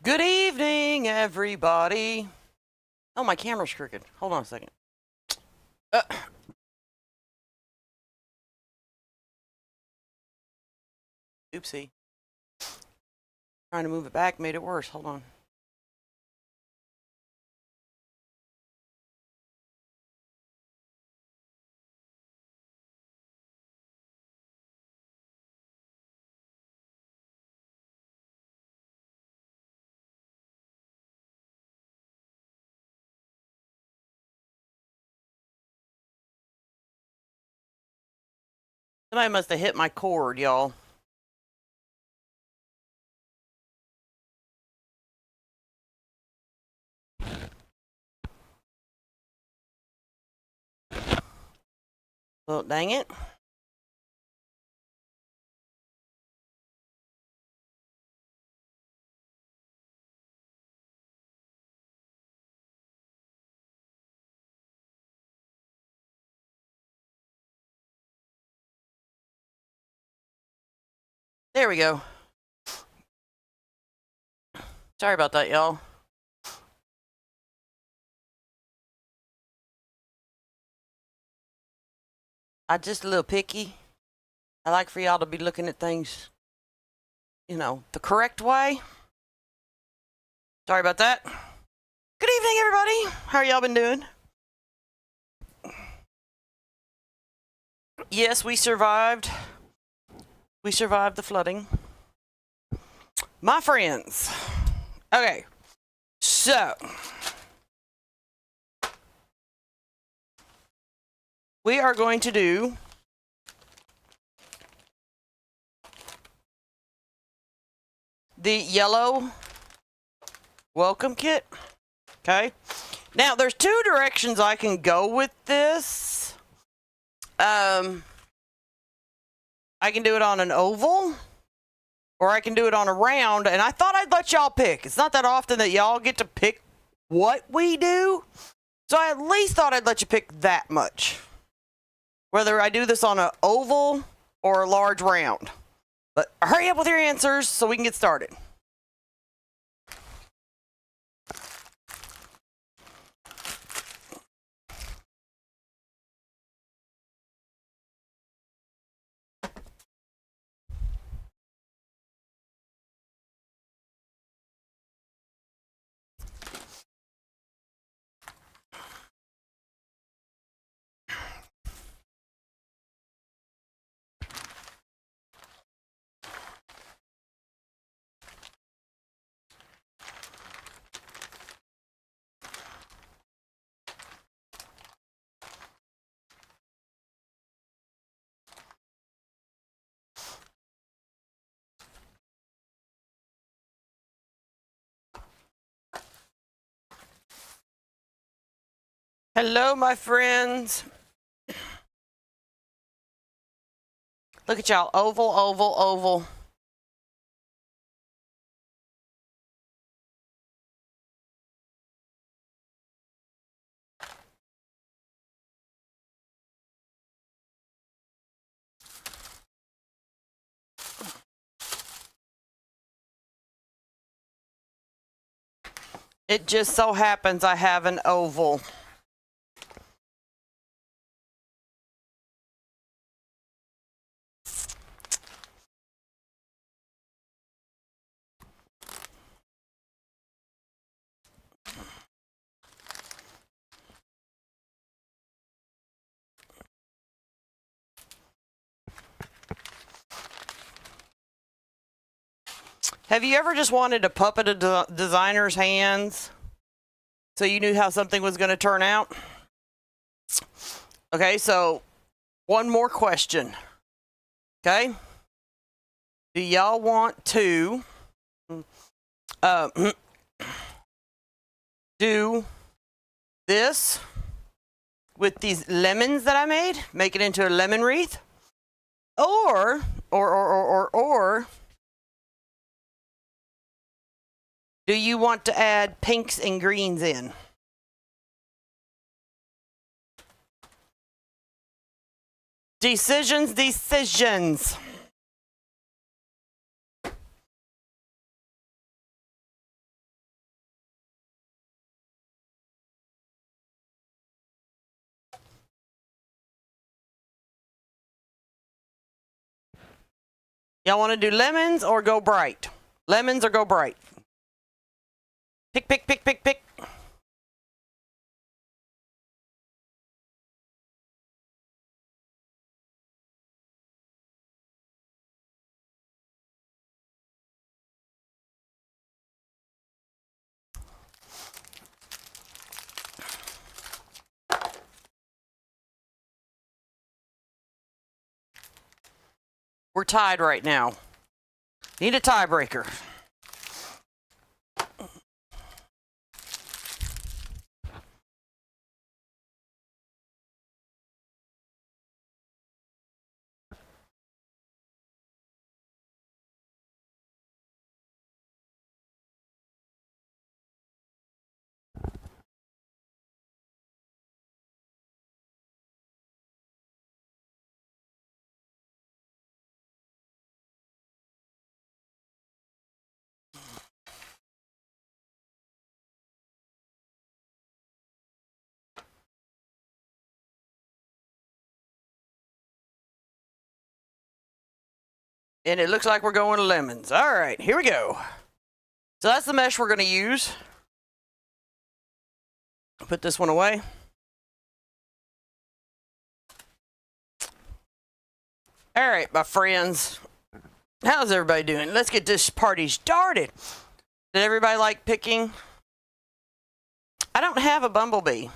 Good evening, everybody. Oh, my camera's crooked. Hold on a second. Oopsie. Trying to move it back made it worse. Hold on. Somebody must have hit my cord, y'all. Well, dang it. There we go. Sorry about that, y'all. I'm just a little picky. I like for y'all to be looking at things, you know, the correct way. Sorry about that. Good evening, everybody. How y'all been doing? Yes, we survived. We survived the flooding. My friends. Okay. So. We are going to do the yellow welcome kit. Okay. Now, there's two directions I can go with this. I can do it on an oval, or I can do it on a round, and I thought I'd let y'all pick. It's not that often that y'all get to pick what we do, so I at least thought I'd let you pick that much. Whether I do this on an oval or a large round. But hurry up with your answers so we can get started. Hello, my friends. Look at y'all. Oval, oval, oval. It just so happens I have an oval. Have you ever just wanted to puppet a designer's hands so you knew how something was going to turn out? Okay, so one more question. Okay? Do y'all want to do this with these lemons that I made? Make it into a lemon wreath? Or do you want to add pinks and greens in? Decisions, decisions. Y'all want to do lemons or go bright? Lemons or go bright? Pick, pick, pick, pick, pick. We're tied right now. Need a tiebreaker. And it looks like we're going to lemons. All right, here we go. So that's the mesh we're going to use. Put this one away. All right, my friends. How's everybody doing? Let's get this party started. Did everybody like picking? I don't have a bumblebee.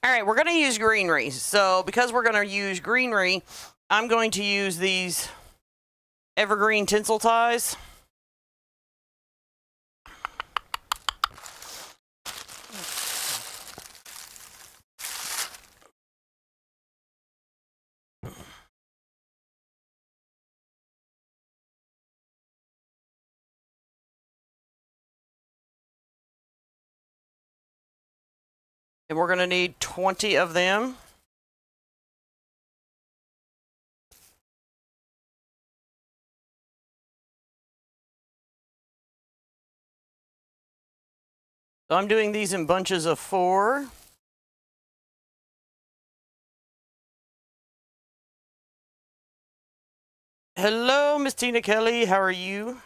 All right, we're going to use greenery. So because we're going to use greenery, I'm going to use these evergreen tinsel ties. And we're going to need 20 of them. So I'm doing these in bunches of 4. Hello, Miss Tina Kelly. How are you?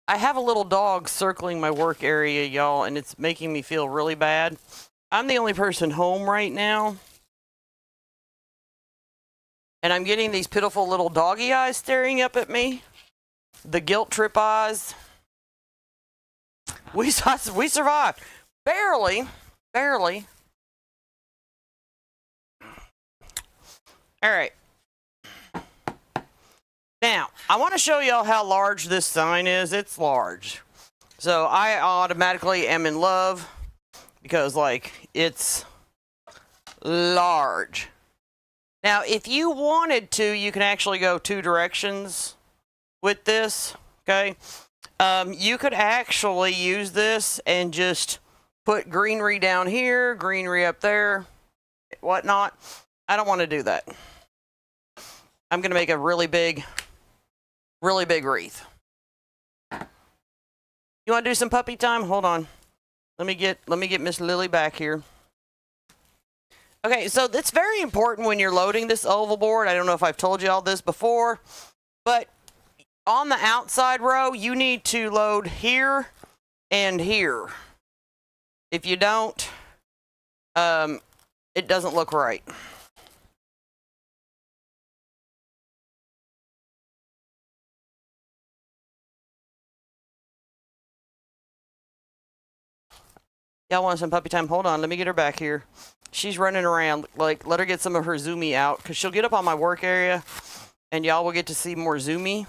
I have a little dog circling my work area, y'all, and it's making me feel really bad. I'm the only person home right now. And I'm getting these pitiful little doggy eyes staring up at me. The guilt trip eyes. We survived. Barely. Barely. All right. Now, I want to show y'all how large this sign is. It's large. So I automatically am in love because, like, it's large. Now, if you wanted to, you can actually go 2 directions with this, okay? You could actually use this and just put greenery down here, greenery up there, whatnot. I don't want to do that. I'm going to make a really big wreath. You want to do some puppy time? Hold on. Let me get Miss Lily back here. Okay, so it's very important when you're loading this oval board. I don't know if I've told you all this before, but on the outside row, you need to load here and here. If you don't, it doesn't look right. Y'all want some puppy time? Hold on, let me get her back here. She's running around. Like, let her get some of her zoomy out, because she'll get up on my work area, and y'all will get to see more zoomy.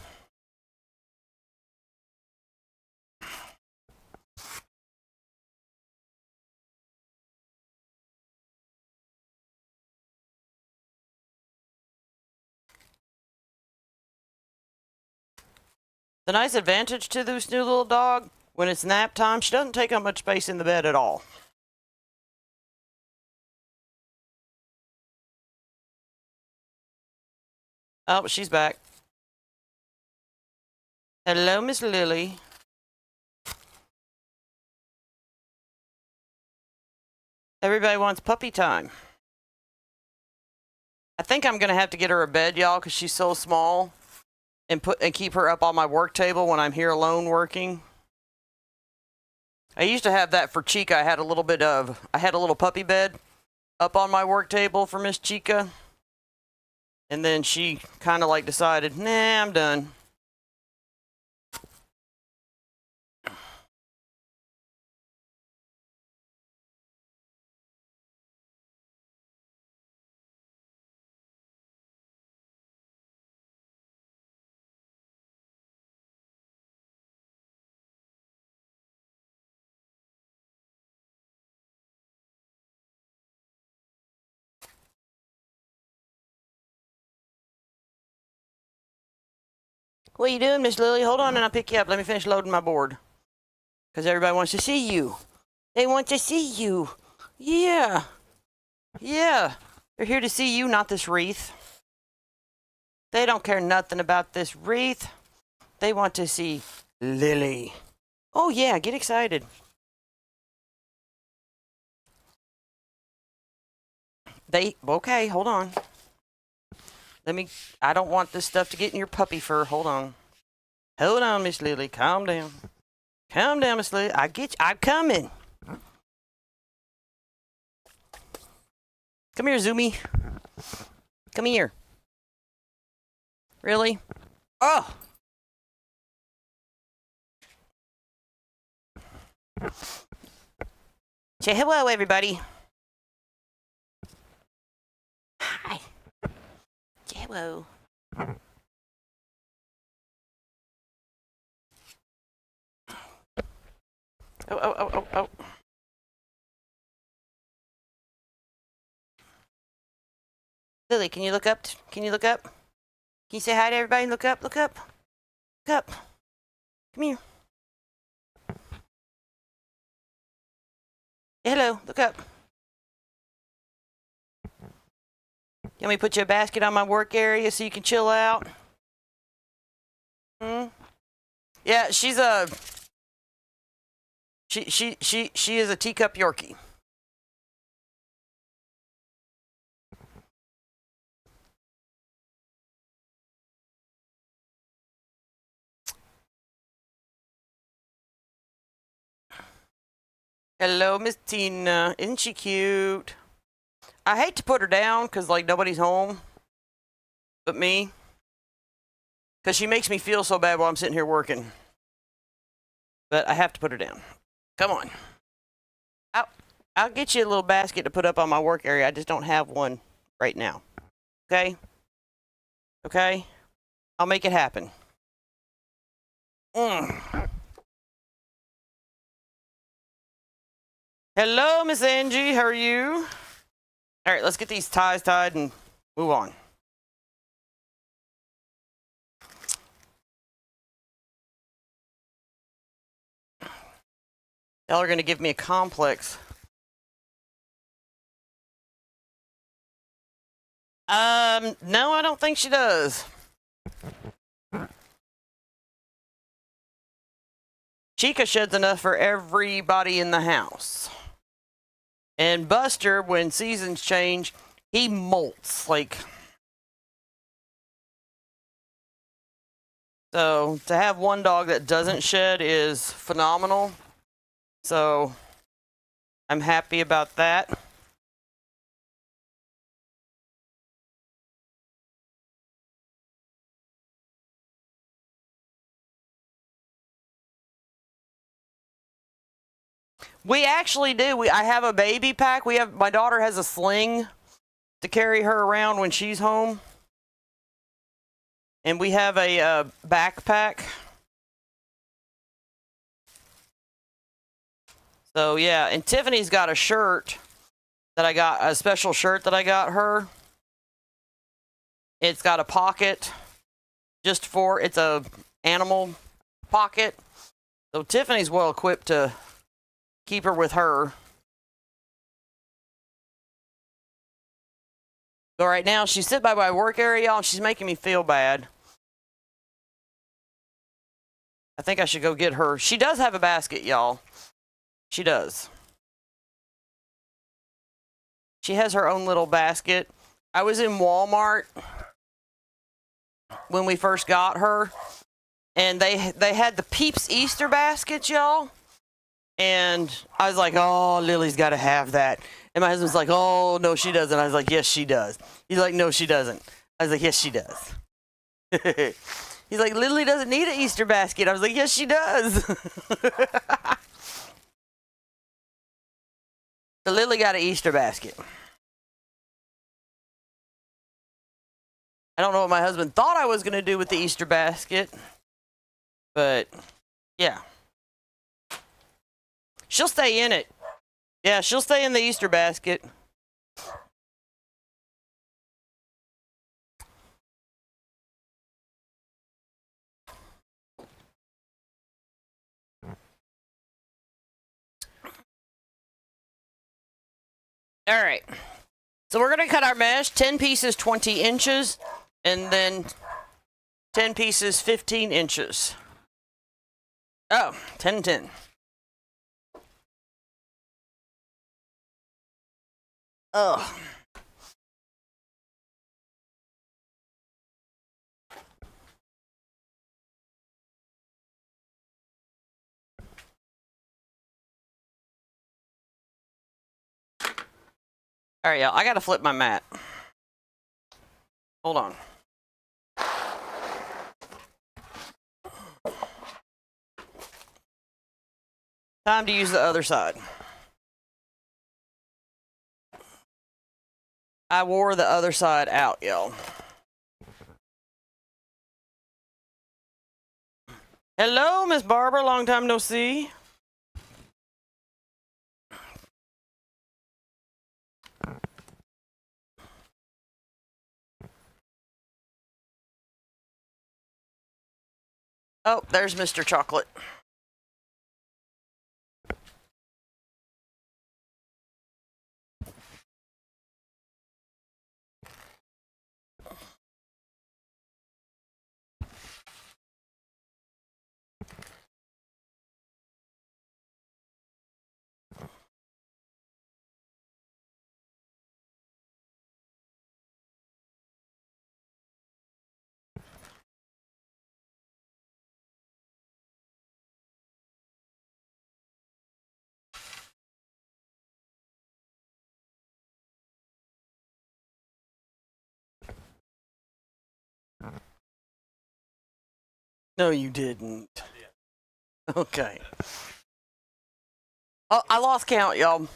The nice advantage to this new little dog, when it's nap time, she doesn't take up much space in the bed at all. Oh, she's back. Hello, Miss Lily. Everybody wants puppy time. I think I'm gonna have to get her a bed, y'all, because she's so small, and keep her up on my work table when I'm here alone working. I used to have that for Chica. I had a little puppy bed up on my work table for Miss Chica. And then she kind of like decided, nah, I'm done. What are you doing, Miss Lily? Hold on and I'll pick you up. Let me finish loading my board. Because everybody wants to see you. They want to see you. Yeah. Yeah. They're here to see you, not this wreath. They don't care nothing about this wreath. They want to see Lily. Oh, yeah. Get excited. Okay, hold on. I don't want this stuff to get in your puppy fur. Hold on. Hold on, Miss Lily. Calm down. Calm down, Miss Lily. I'm coming. Come here, Zoomy. Come here. Really? Oh! Say hello, everybody. Hi. Say hello. Oh. Lily, can you look up? Can you look up? Can you say hi to everybody? Look up, look up. Look up. Come here. Hello, look up. You want me to put you a basket on my work area so you can chill out? Yeah, she's a... She is a teacup Yorkie. Hello, Miss Tina. Isn't she cute? I hate to put her down because, like, nobody's home but me. Because she makes me feel so bad while I'm sitting here working. But I have to put her down. Come on. I'll get you a little basket to put up on my work area. I just don't have one right now. Okay? Okay? I'll make it happen. Hello, Miss Angie. How are you? All right, let's get these ties tied and move on. Y'all are going to give me a complex. No, I don't think she does. Chica sheds enough for everybody in the house. And Buster, when seasons change, he molts. Like, so to have one dog that doesn't shed is phenomenal. So I'm happy about that. We actually do. I have a baby pack. My daughter has a sling to carry her around when she's home. And we have a backpack. So yeah, and Tiffany's got a shirt that I got, a special shirt that I got her. It's got a pocket it's a animal pocket. So Tiffany's well equipped to keep her with her. So right now she's sitting by my work area and she's making me feel bad. I think I should go get her. She does have a basket, y'all. She does. She has her own little basket. I was in Walmart when we first got her, and they had the Peeps Easter baskets, y'all. And I was like, oh, Lily's got to have that. And my husband's like, oh, no, she doesn't. I was like, yes, she does. He's like, no, she doesn't. I was like, yes, she does. He's like, Lily doesn't need an Easter basket. I was like, yes, she does. So Lily got an Easter basket. I don't know what my husband thought I was going to do with the Easter basket, but yeah. She'll stay in it. Yeah, she'll stay in the Easter basket. All right. So we're going to cut our mesh, 10 pieces, 20 inches, and then 10 pieces, 15 inches. Oh, 10, 10. Oh. All right, y'all, I got to flip my mat. Hold on. Time to use the other side. I wore the other side out, y'all. Hello, Miss Barbara. Long time no see. Oh, there's Mr. Chocolate. No, you didn't. Okay. Oh, I lost count, y'all.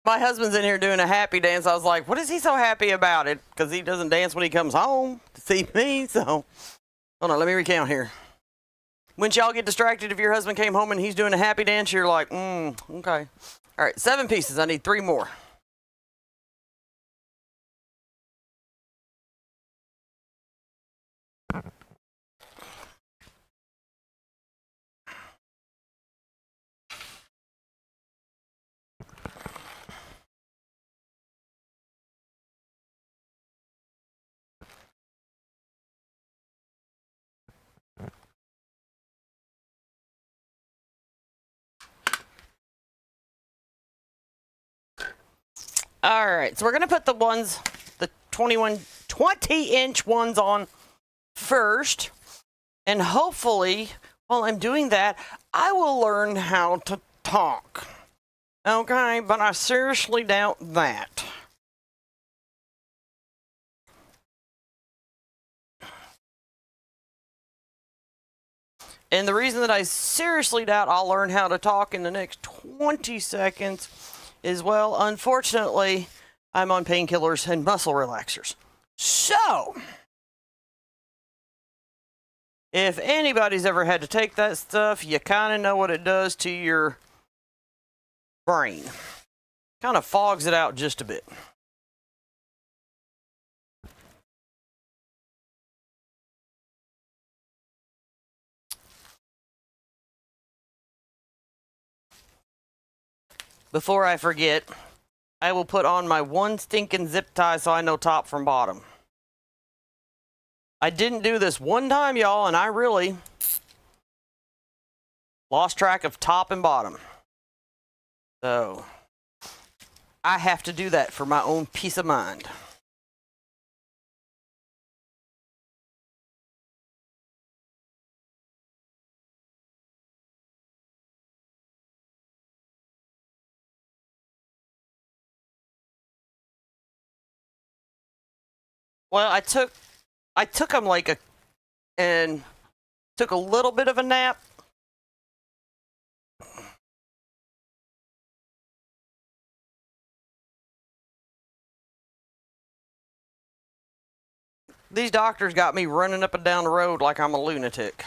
My husband's in here doing a happy dance. I was like, what is he so happy about it? Because he doesn't dance when he comes home to see me. So, hold on, let me recount here. Wouldn't y'all get distracted if your husband came home and he's doing a happy dance? You're like, okay. All right, 7 pieces. I need 3 more. All right, so we're going to put the 20-inch ones on first. And hopefully, while I'm doing that, I will learn how to talk. Okay, but I seriously doubt that. And the reason that I seriously doubt I'll learn how to talk in the next 20 seconds is, well, unfortunately, I'm on painkillers and muscle relaxers. So, if anybody's ever had to take that stuff, you kind of know what it does to your brain. Kind of fogs it out just a bit. Before I forget, I will put on my one stinking zip tie so I know top from bottom. I didn't do this one time, y'all, and I really Lost track of top and bottom. So I have to do that for my own peace of mind. Well, I took them and took a little bit of a nap. These doctors got me running up and down the road like I'm a lunatic.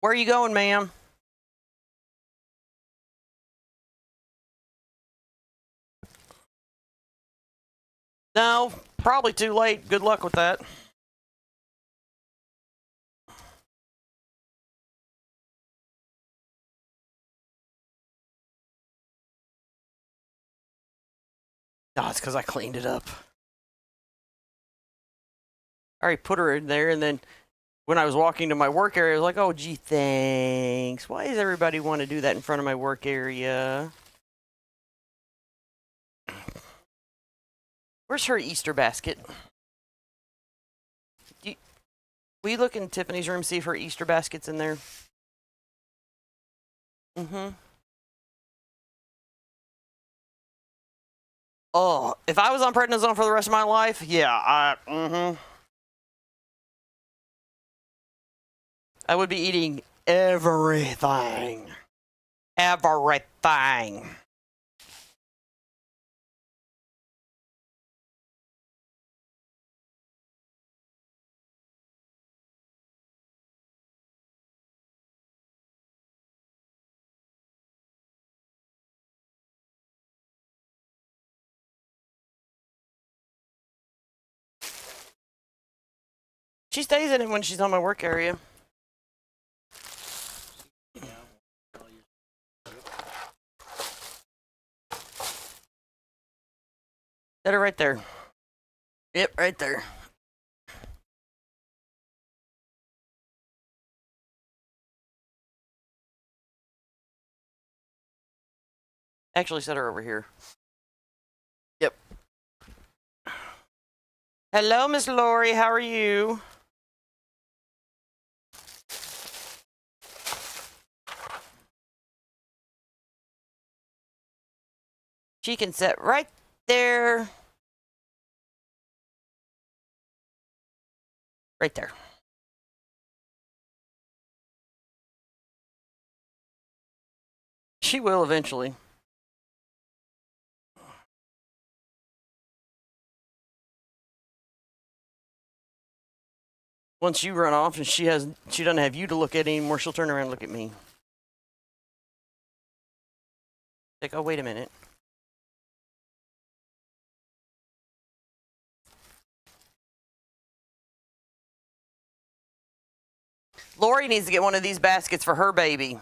Where are you going, ma'am? No, probably too late. Good luck with that. Oh, it's because I cleaned it up. I already put her in there, and then when I was walking to my work area, I was like, oh, gee, thanks. Why does everybody want to do that in front of my work area? Where's her Easter basket? Will you look in Tiffany's room, see if her Easter basket's in there? Mm-hmm. Oh, if I was on prednisone for the rest of my life, yeah, I would be eating everything. Everything. She stays in it when she's on my work area. Set her right there. Yep, right there. Actually, set her over here. Yep. Hello, Miss Lori. How are you? She can sit right there. Right there. She will eventually. Once you run off and she doesn't have you to look at anymore, she'll turn around and look at me. Like, oh, wait a minute. Lori needs to get one of these baskets for her baby.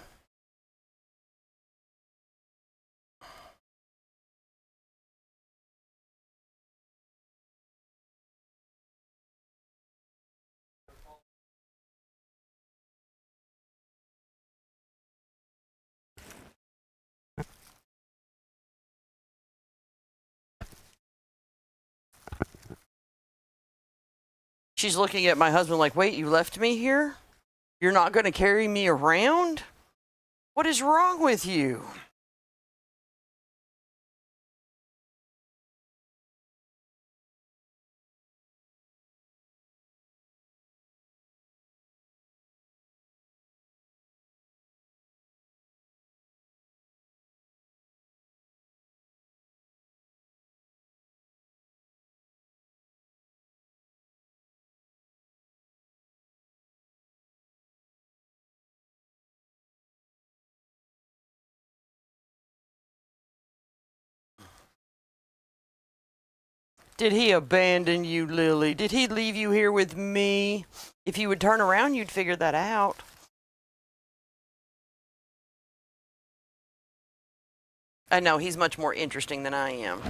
She's looking at my husband like, wait, you left me here? You're not going to carry me around? What is wrong with you? Did he abandon you, Lily? Did he leave you here with me? If you would turn around, you'd figure that out. I know, he's much more interesting than I am.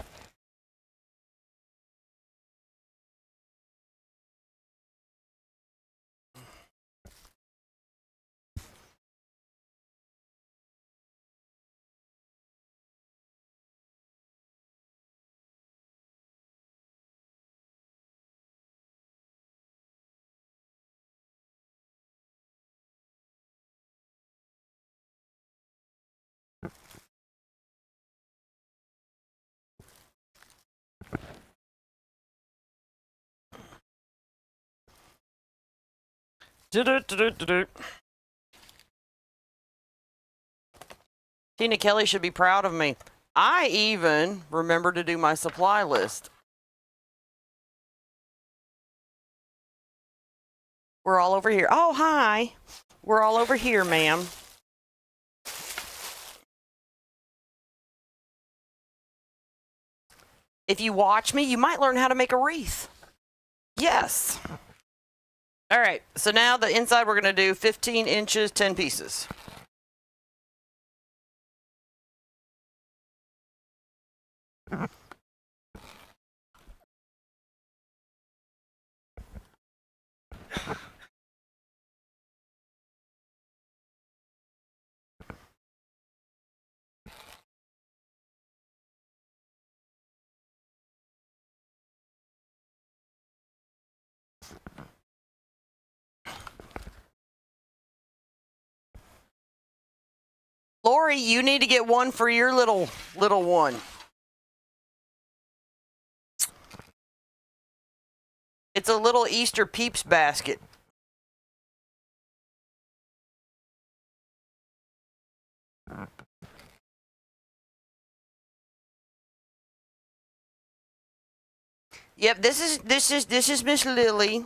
Tina Kelly should be proud of me. I even remember to do my supply list. We're all over here. Oh, hi. We're all over here, ma'am. If you watch me, you might learn how to make a wreath. Yes. All right, so now the inside we're going to do 15 inches, 10 pieces. Lori, you need to get one for your little one. It's a little Easter Peeps basket. Yep, this is Miss Lily.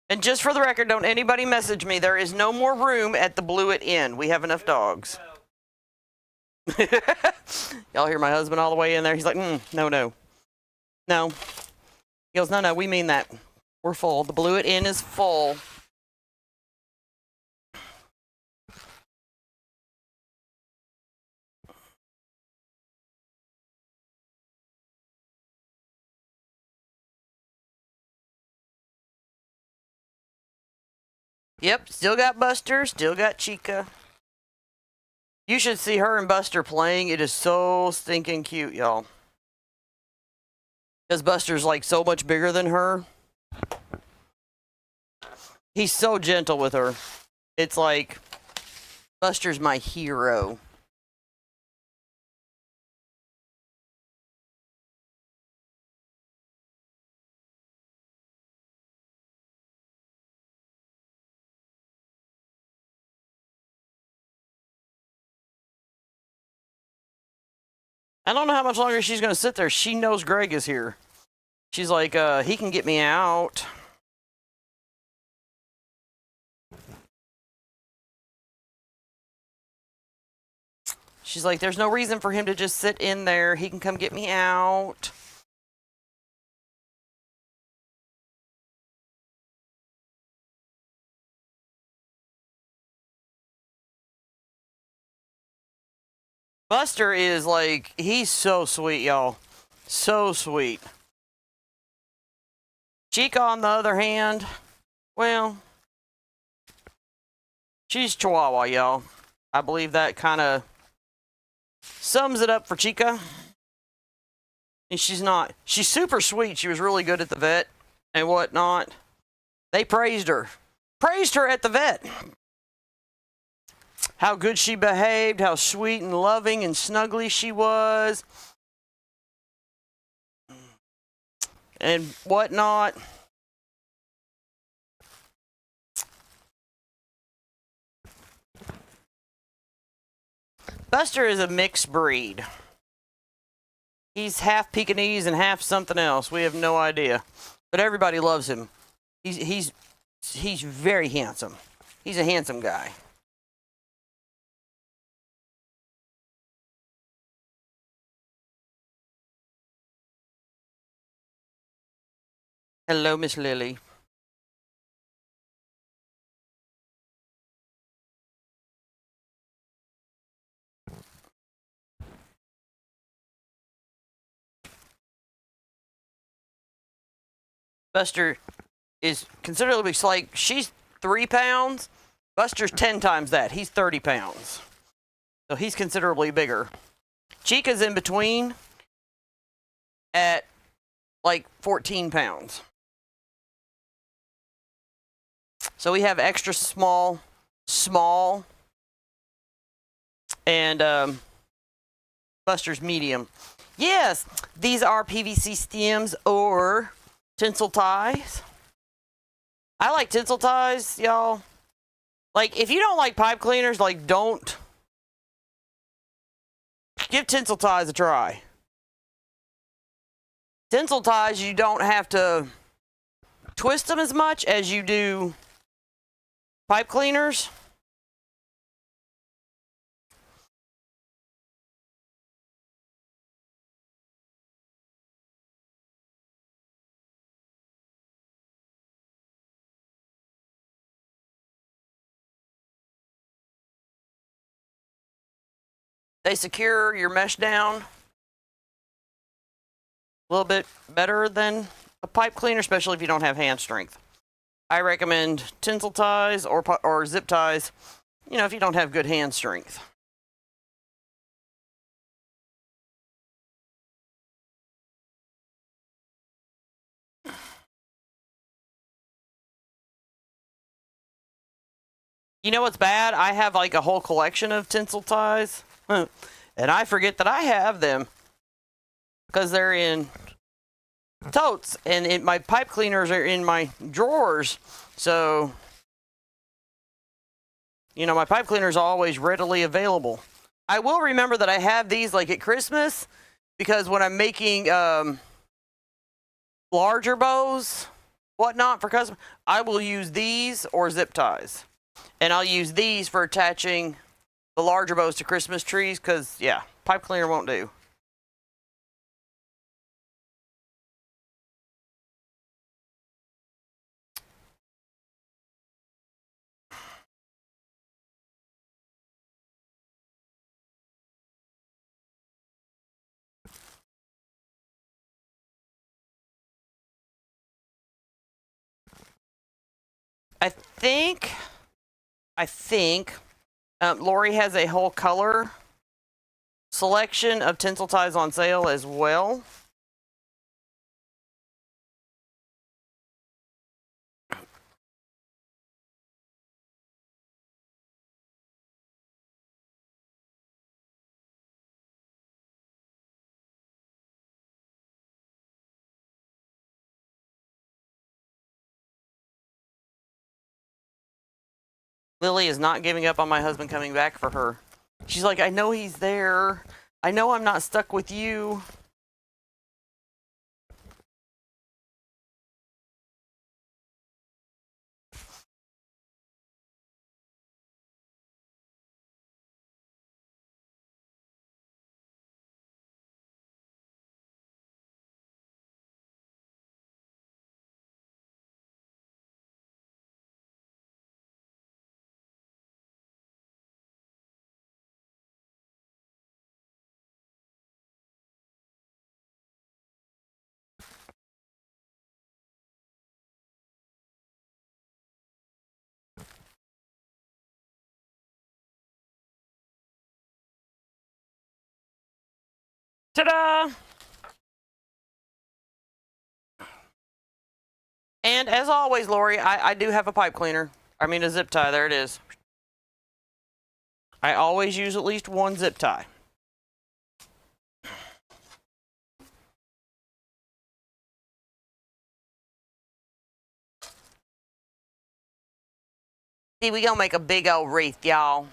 And just for the record, don't anybody message me. There is no more room at the Blewett Inn. We have enough dogs. Y'all hear my husband all the way in there? He's like, no. No. He goes, no, we mean that. We're full. The Blewett Inn is full. Yep, still got Buster, still got Chica. You should see her and Buster playing. It is so stinking cute, y'all. Because Buster's like so much bigger than her. He's so gentle with her. It's like, Buster's my hero. I don't know how much longer she's going to sit there. She knows Greg is here. She's like, he can get me out. She's like, there's no reason for him to just sit in there. He can come get me out. Buster is like, he's so sweet, y'all. So sweet. Chica, on the other hand, well, she's Chihuahua, y'all. I believe that kind of sums it up for Chica. And she's super sweet. She was really good at the vet and whatnot. They praised her. Praised her at the vet. How good she behaved, how sweet and loving and snuggly she was. And whatnot. Buster is a mixed breed. He's half Pekingese and half something else. We have no idea. But everybody loves him. He's very handsome. He's a handsome guy. Hello, Miss Lily. Buster is considerably like, she's 3 pounds. Buster's 10 times that. He's 30 pounds. So he's considerably bigger. Chica's in between at like 14 pounds. So we have extra small, and Buster's medium. Yes, these are PVC stems or tinsel ties. I like tinsel ties, y'all. Like, if you don't like pipe cleaners, like, don't. Give tinsel ties a try. Tinsel ties, you don't have to twist them as much as you do pipe cleaners. They secure your mesh down a little bit better than a pipe cleaner, especially if you don't have hand strength. I recommend tinsel ties or zip ties, you know, if you don't have good hand strength. You know what's bad? I have like a whole collection of tinsel ties, and I forget that I have them because they're in totes, and my pipe cleaners are in my drawers. So, you know, my pipe cleaners are always readily available. I will remember that I have these like at Christmas, because when I'm making larger bows, whatnot for custom, I will use these or zip ties. And I'll use these for attaching the larger bows to Christmas trees, because, yeah, pipe cleaner won't do. I think Lori has a whole color selection of tinsel ties on sale as well. Lily is not giving up on my husband coming back for her. She's like, I know he's there. I know I'm not stuck with you. Ta-da! And as always, Lori, I do have a pipe cleaner. I mean, a zip tie. There it is. I always use at least one zip tie. See, we gonna make a big old wreath, y'all.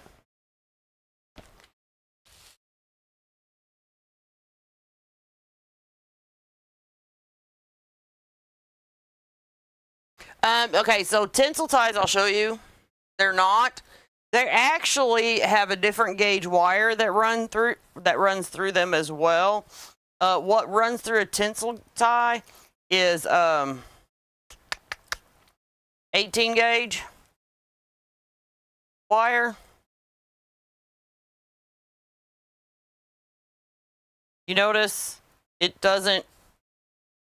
Okay, so tinsel ties, I'll show you. They're not. They actually have a different gauge wire that runs through them as well. What runs through a tinsel tie is 18 gauge wire. You notice it doesn't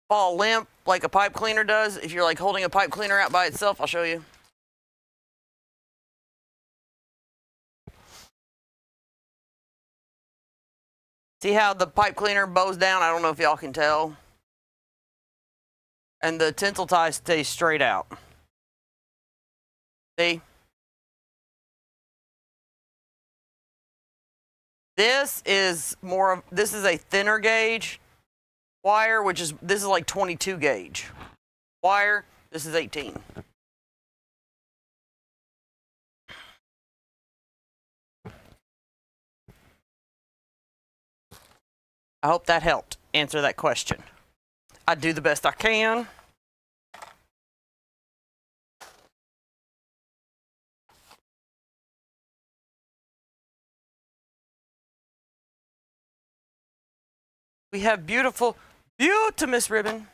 fall limp like a pipe cleaner does. If you're like holding a pipe cleaner out by itself, I'll show you. See how the pipe cleaner bows down? I don't know if y'all can tell. And the tinsel tie stays straight out. See? This is more of, this is a thinner gauge wire, which is, this is like 22 gauge wire. This is 18. I hope that helped answer that question. I do the best I can. We have beautiful, Miss Ribbon.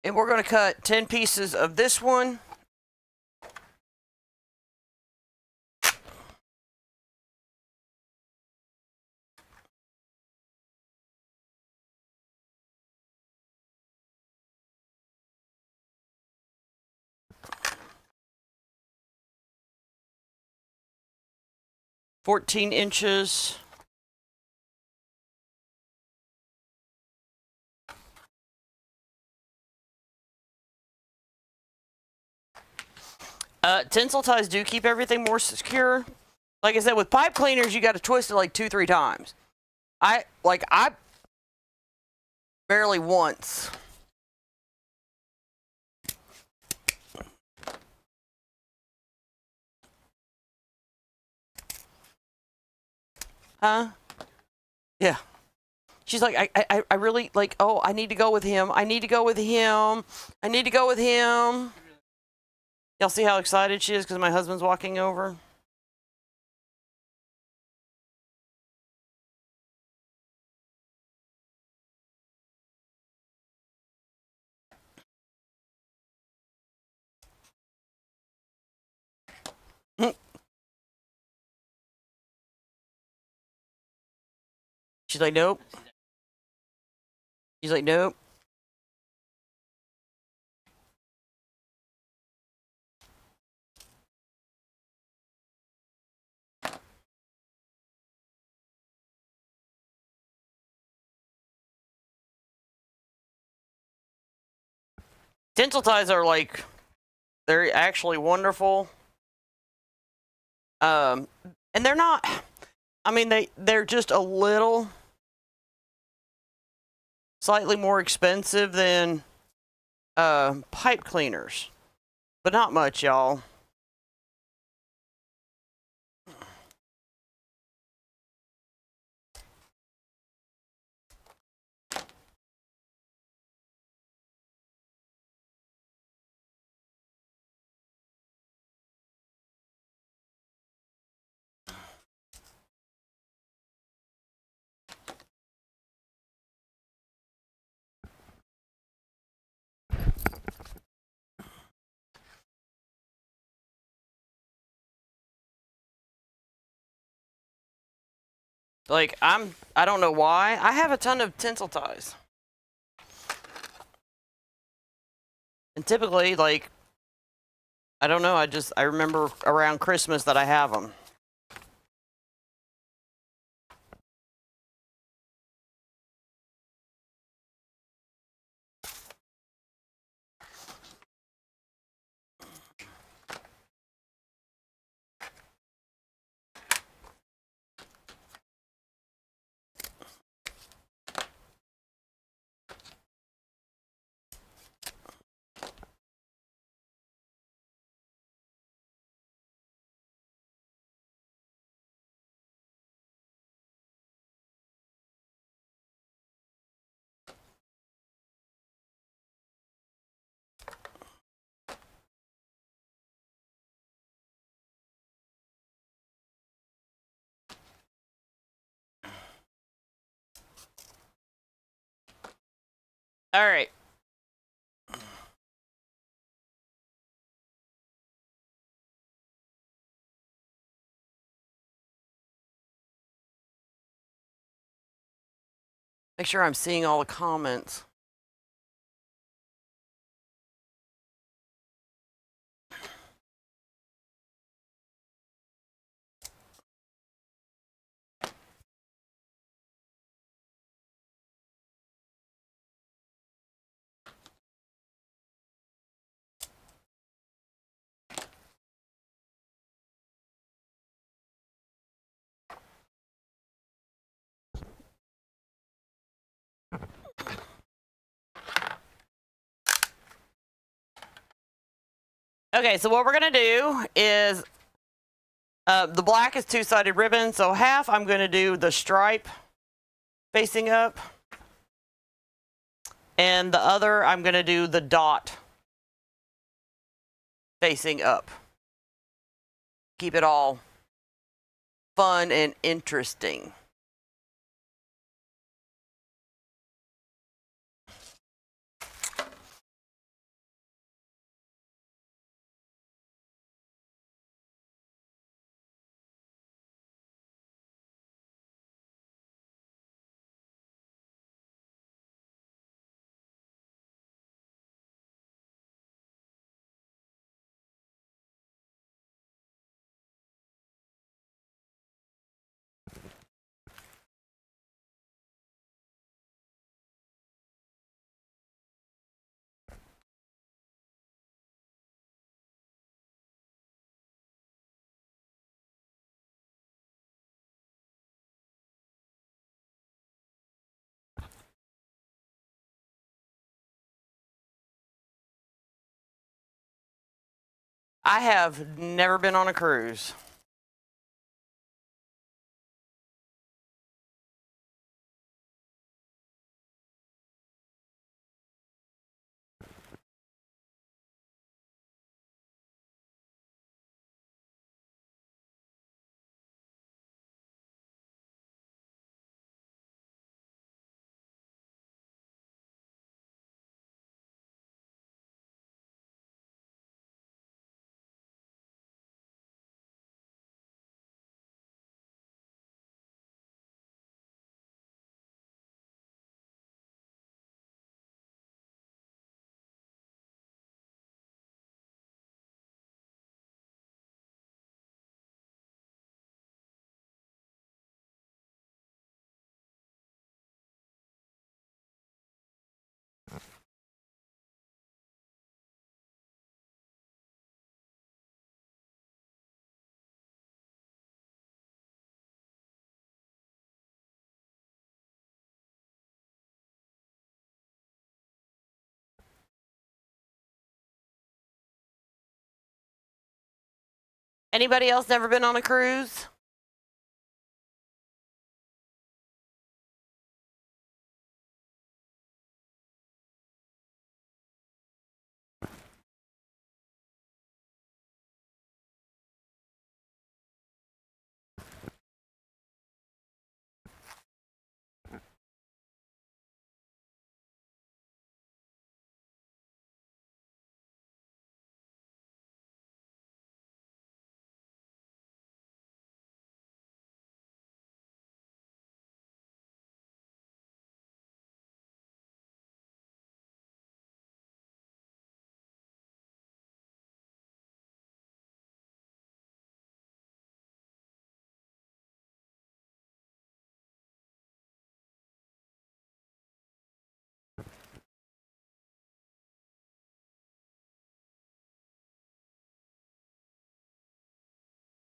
And we're going to cut 10 pieces of this one. $14 inches. Tensile ties do keep everything more secure. Like I said, with pipe cleaners, you got to twist it like 2-3 times. I barely once. Huh? Yeah. She's like, I really, like, oh, I need to go with him. I need to go with him. I need to go with him. Y'all see how excited she is because my husband's walking over? She's like, nope. She's like, nope. Tensile ties are like, they're actually wonderful. And they're not, I mean, they're just a little slightly more expensive than pipe cleaners, but not much, y'all. Like, I don't know why. I have a ton of tensile ties. And typically, like, I don't know, I remember around Christmas that I have them. All right. Make sure I'm seeing all the comments. Okay, so what we're gonna do is the black is two-sided ribbon, so half I'm gonna do the stripe facing up, and the other I'm gonna do the dot facing up. Keep it all fun and interesting. I have never been on a cruise. Anybody else never been on a cruise?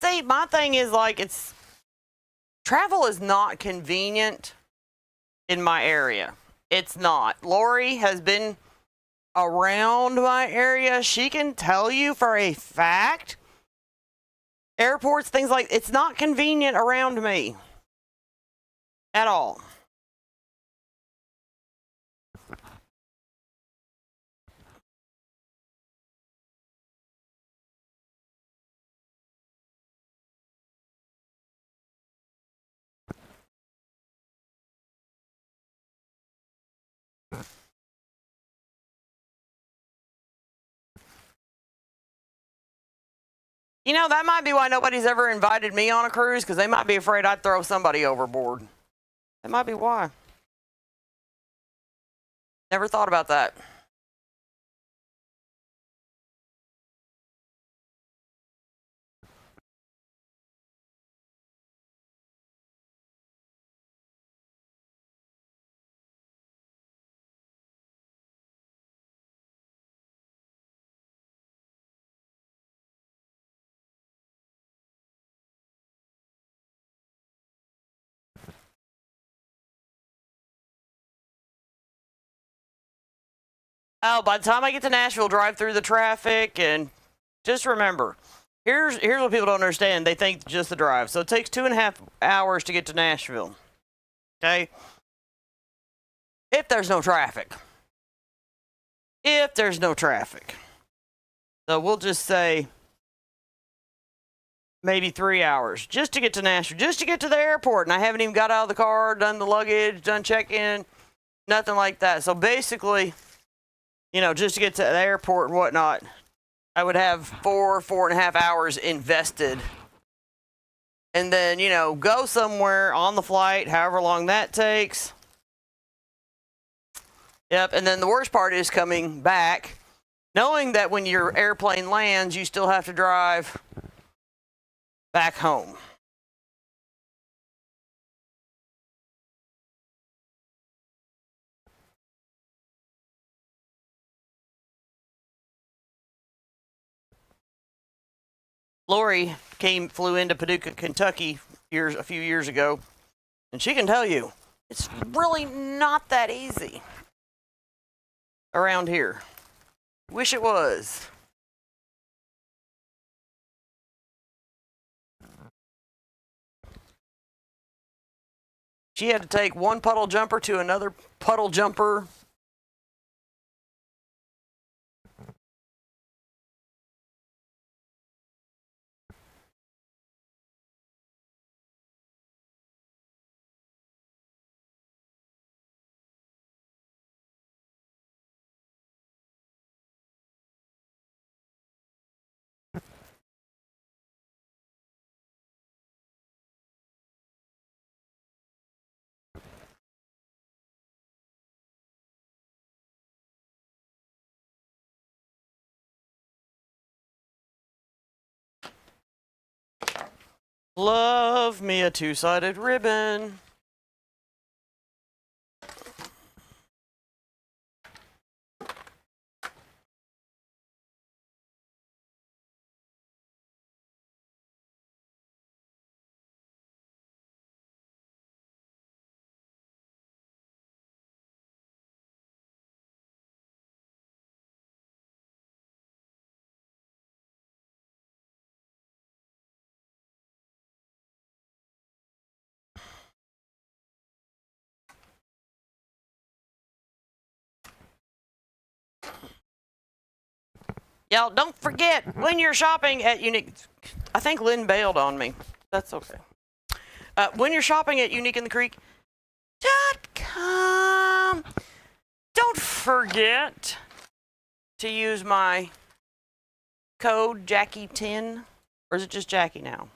See, my thing is like travel is not convenient in my area. It's not. Lori has been around my area. She can tell you for a fact. Airports, things like it's not convenient around me at all. You know, that might be why nobody's ever invited me on a cruise, because they might be afraid I'd throw somebody overboard. That might be why. Never thought about that. Oh, by the time I get to Nashville, drive through the traffic, and just remember, here's what people don't understand. They think just the drive. So it takes 2.5 hours to get to Nashville. Okay? If there's no traffic. If there's no traffic. So we'll just say maybe 3 hours just to get to Nashville, just to get to the airport. And I haven't even got out of the car, done the luggage, done check-in, nothing like that. So basically, you know, just to get to the airport and whatnot, I would have 4.5 hours invested. And then, you know, go somewhere on the flight, however long that takes. Yep, and then the worst part is coming back, knowing that when your airplane lands, you still have to drive back home. Lori flew into Paducah, Kentucky a few years ago, and she can tell you, it's really not that easy around here. Wish it was. She had to take one puddle jumper to another puddle jumper. Love me a two-sided ribbon. Y'all, don't forget, when you're shopping at Unique... I think Lynn bailed on me. That's okay. When you're shopping at uniqueinthecreek.com, don't forget to use my code JACKIE10. Or is it just Jackie now?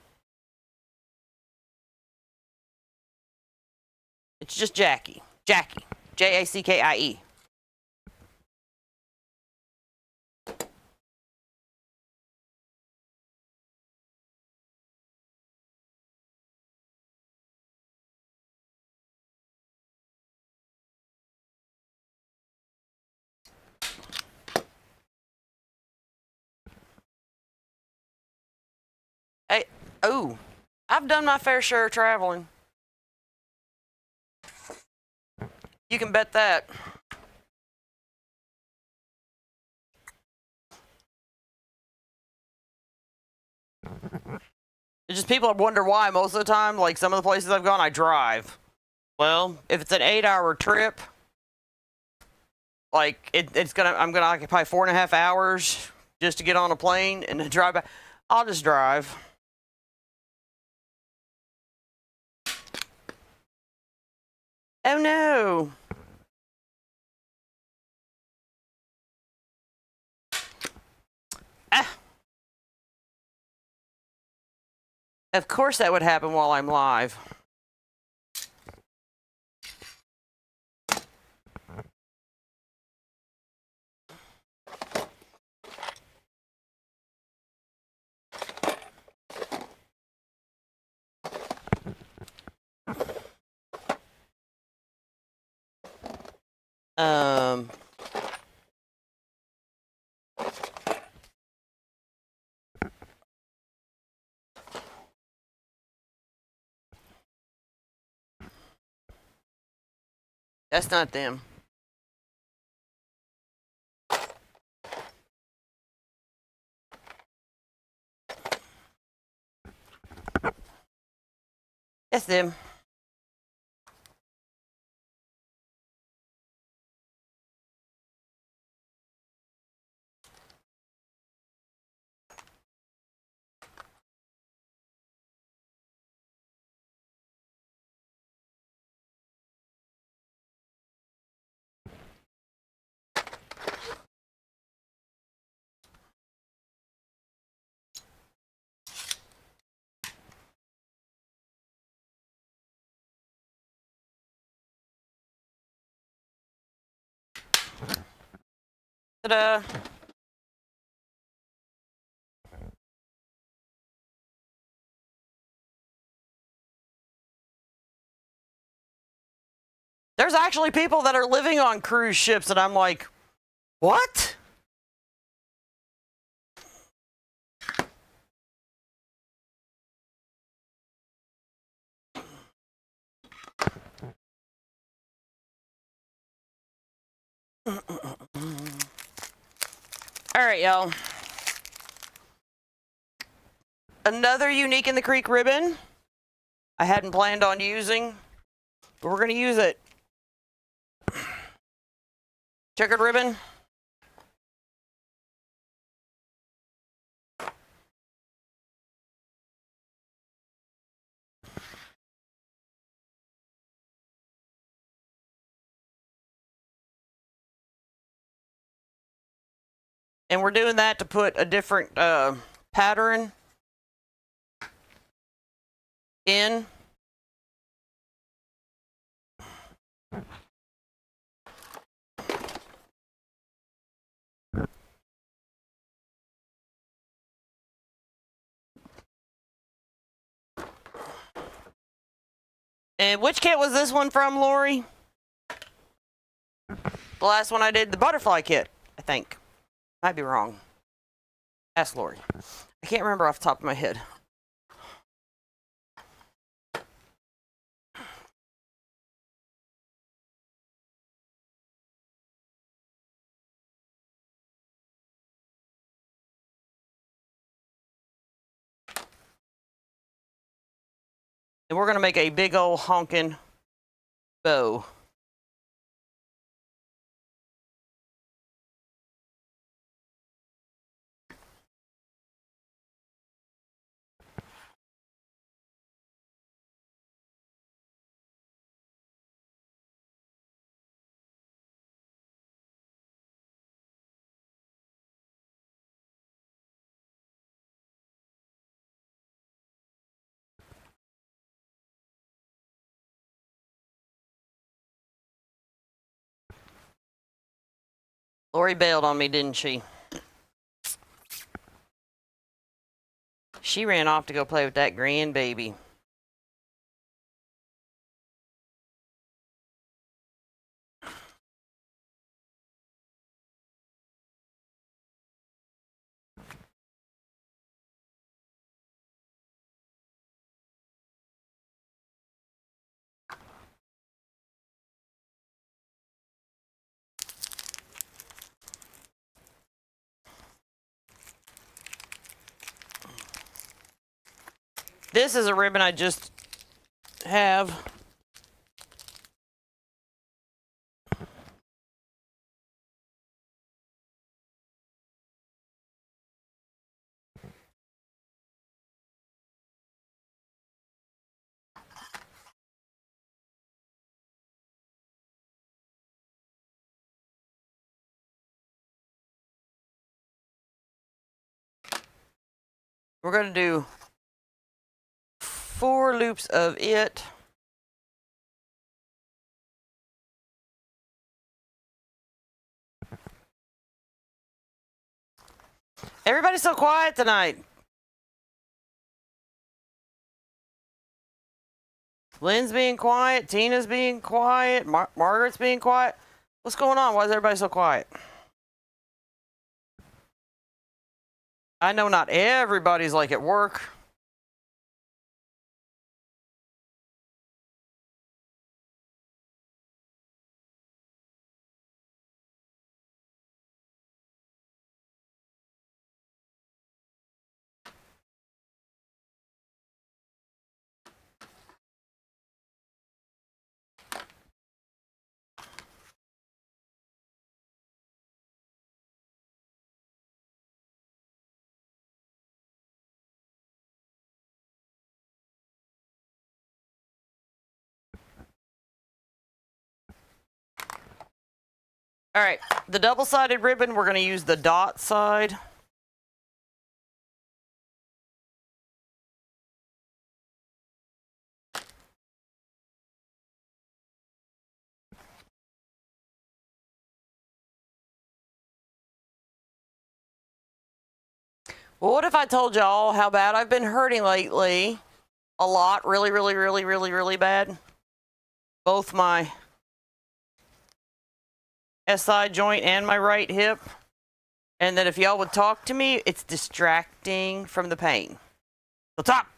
It's just Jackie. Jackie. Jackie. Hey, oh, I've done my fair share of traveling. You can bet that. It's just people wonder why most of the time, like some of the places I've gone, I drive. Well, if it's an 8-hour trip, like I'm gonna occupy 4.5 hours just to get on a plane and then drive back. I'll just drive. Oh no. Ah. Of course that would happen while I'm live. That's not them. Yes, them. Ta-da. There's actually people that are living on cruise ships, and I'm like, what? All right, y'all. Another unique in the creek ribbon. I hadn't planned on using, but we're going to use it. Checkered ribbon. And we're doing that to put a different pattern in. And which kit was this one from, Lori? The last one I did, the butterfly kit, I think. Might be wrong. Ask Lori. I can't remember off the top of my head. And we're going to make a big old honkin' bow. Lori bailed on me, didn't she? She ran off to go play with that grandbaby. This is a ribbon I just have. We're going to do 4 loops of it. Everybody's so quiet tonight. Lynn's being quiet. Tina's being quiet. Margaret's being quiet. What's going on? Why is everybody so quiet? I know not everybody's like at work. All right, the double-sided ribbon, we're going to use the dot side. Well, what if I told y'all how bad I've been hurting lately? A lot, really, really, really, really, really bad. Both my SI joint and my right hip. And that if y'all would talk to me, it's distracting from the pain. So talk.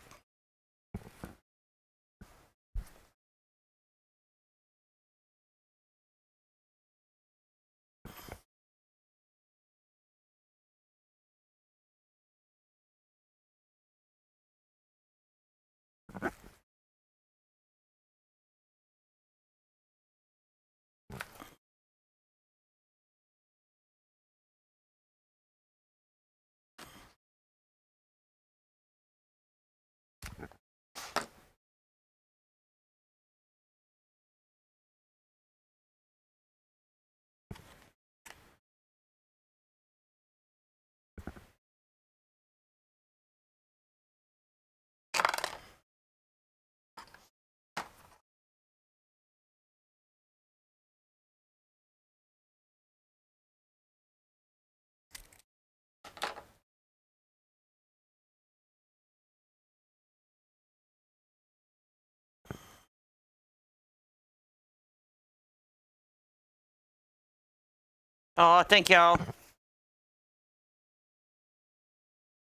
Oh, thank y'all.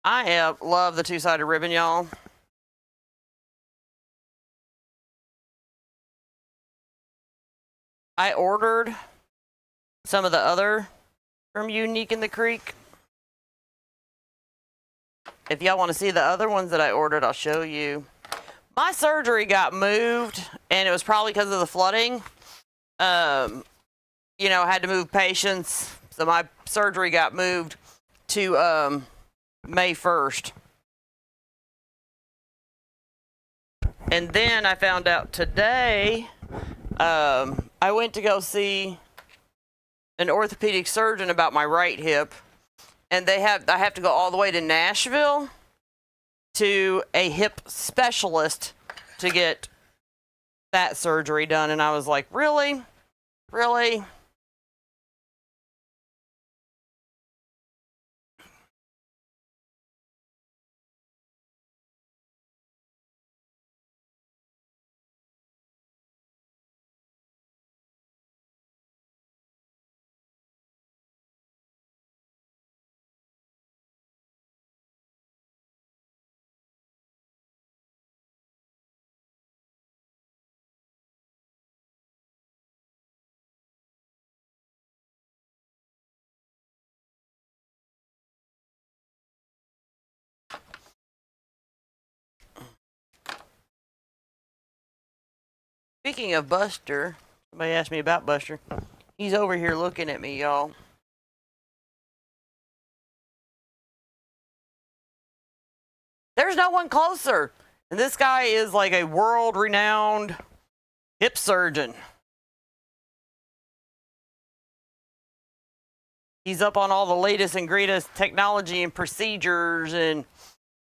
I love the two-sided ribbon, y'all. I ordered some of the other from Unique in the Creek. If y'all want to see the other ones that I ordered, I'll show you. My surgery got moved, and it was probably because of the flooding. You know, I had to move patients, so my surgery got moved to May 1st. And then I found out today, I went to go see an orthopedic surgeon about my right hip, and I have to go all the way to Nashville to a hip specialist to get that surgery done. And I was like, really? Really? Speaking of Buster, somebody asked me about Buster. He's over here looking at me, y'all. There's no one closer. And this guy is like a world-renowned hip surgeon. He's up on all the latest and greatest technology and procedures, and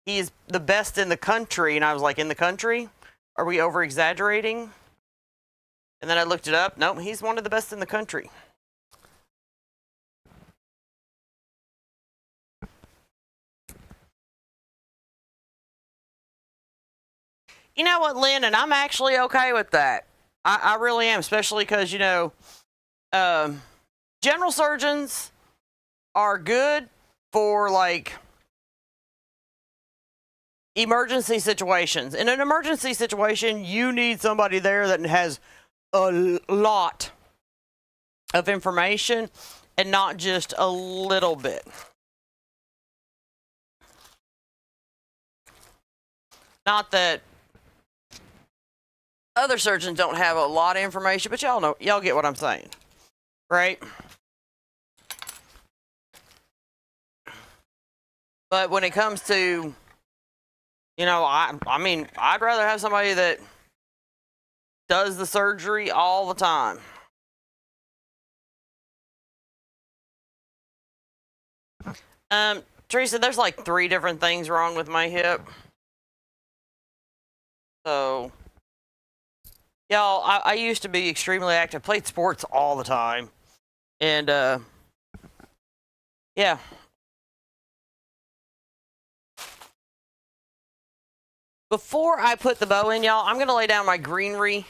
he's the best in the country. And I was like, in the country? Are we over-exaggerating? And then I looked it up. Nope, he's one of the best in the country. You know what, Lynn? And I'm actually okay with that. I really am, especially because, you know, general surgeons are good for, like, emergency situations. In an emergency situation, you need somebody there that has a lot of information and not just a little bit. Not that other surgeons don't have a lot of information, but y'all know, y'all get what I'm saying, right? But when it comes to, you know, I mean, I'd rather have somebody that does the surgery all the time. Teresa, there's like 3 different things wrong with my hip. So, y'all, I used to be extremely active, played sports all the time. And, yeah. Before I put the bow in, y'all, I'm going to lay down my greenery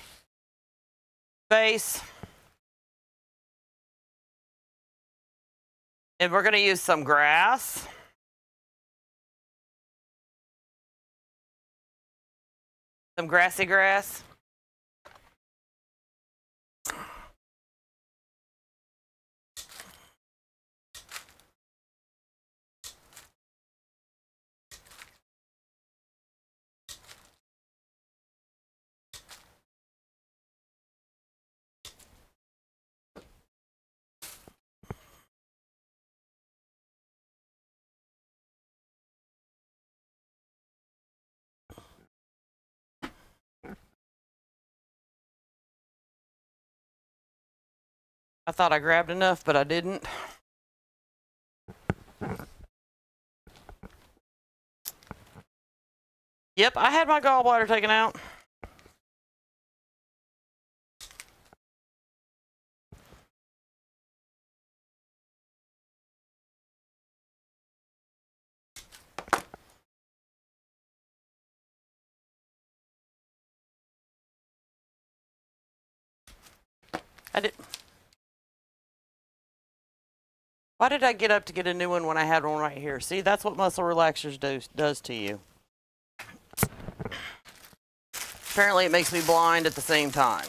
base. And we're going to use some grass. Some grassy grass. I thought I grabbed enough, but I didn't. Yep, I had my gallbladder taken out. I did. Why did I get up to get a new one when I had one right here? See, that's what muscle relaxers does to you. Apparently it makes me blind at the same time.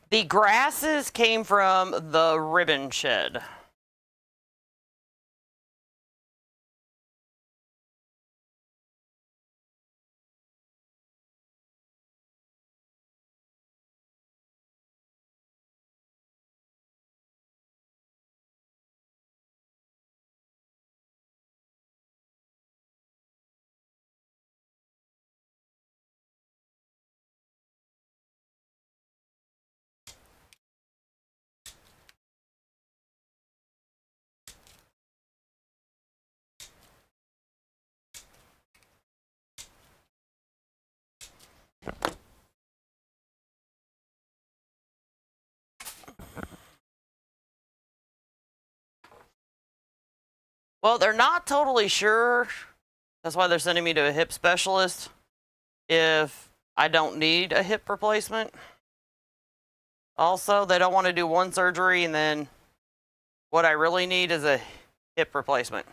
The grasses came from the ribbon shed. Well, they're not totally sure. That's why they're sending me to a hip specialist if I don't need a hip replacement. Also, they don't want to do one surgery and then what I really need is a hip replacement.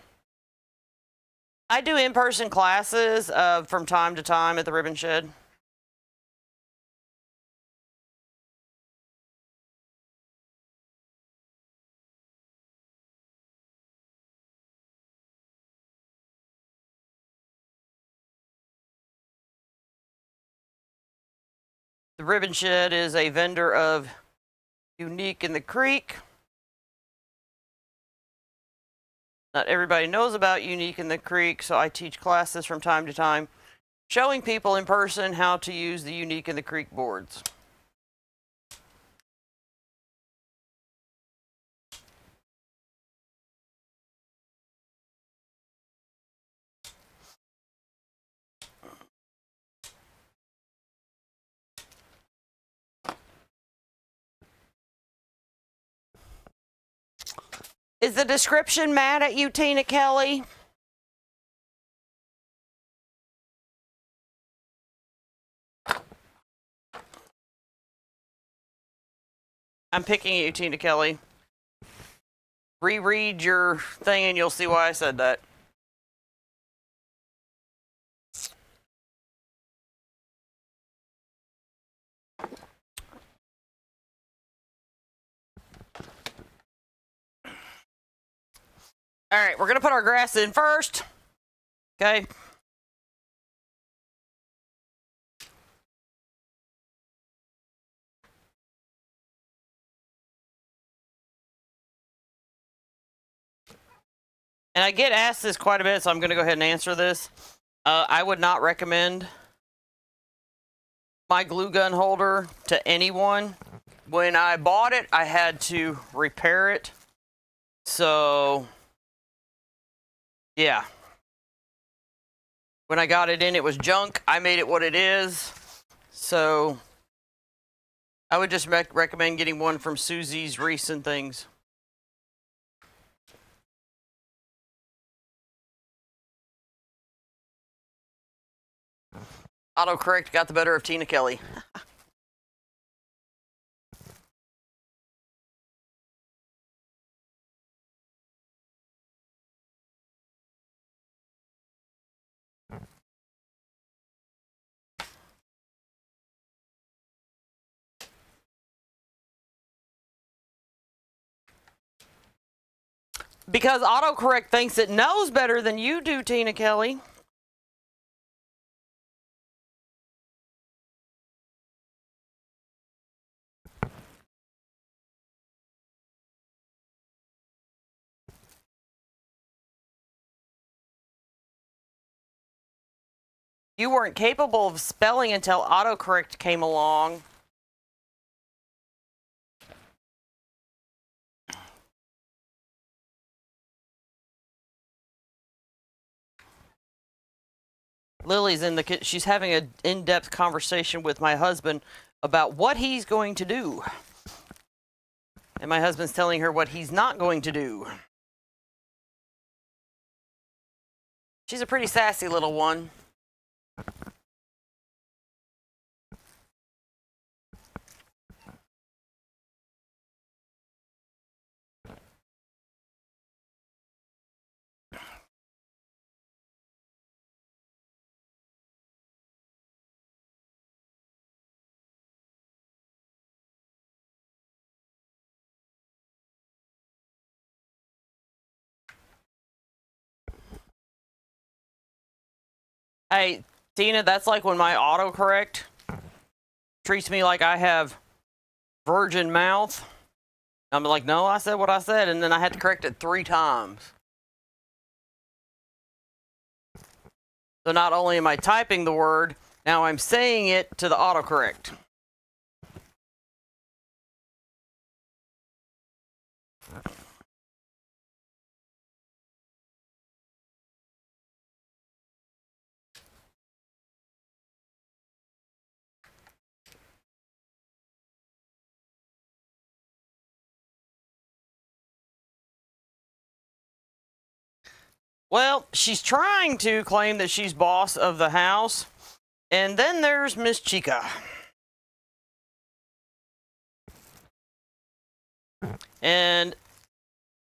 I do in-person classes from time to time at the ribbon shed. The ribbon shed is a vendor of Unique in the Creek. Not everybody knows about Unique in the Creek, so I teach classes from time to time, showing people in person how to use the Unique in the Creek boards. Is the description mad at you, Tina Kelly? I'm picking at you, Tina Kelly. Reread your thing and you'll see why I said that. All right, we're going to put our grass in first. Okay. And I get asked this quite a bit, so I'm going to go ahead and answer this. I would not recommend my glue gun holder to anyone. When I bought it, I had to repair it. So, yeah. When I got it in, it was junk. I made it what it is. So, I would just recommend getting one from Susie's Recent Things. Autocorrect got the better of Tina Kelly. Because autocorrect thinks it knows better than you do, Tina Kelly. You weren't capable of spelling until autocorrect came along. Lily's in the she's having an in-depth conversation with my husband about what he's going to do. And my husband's telling her what he's not going to do. She's a pretty sassy little one. Hey, Tina, that's like when my autocorrect treats me like I have virgin mouth. I'm like, no, I said what I said, and then I had to correct it 3 times. So not only am I typing the word, now I'm saying it to the autocorrect. Well, she's trying to claim that she's boss of the house. And then there's Miss Chica. And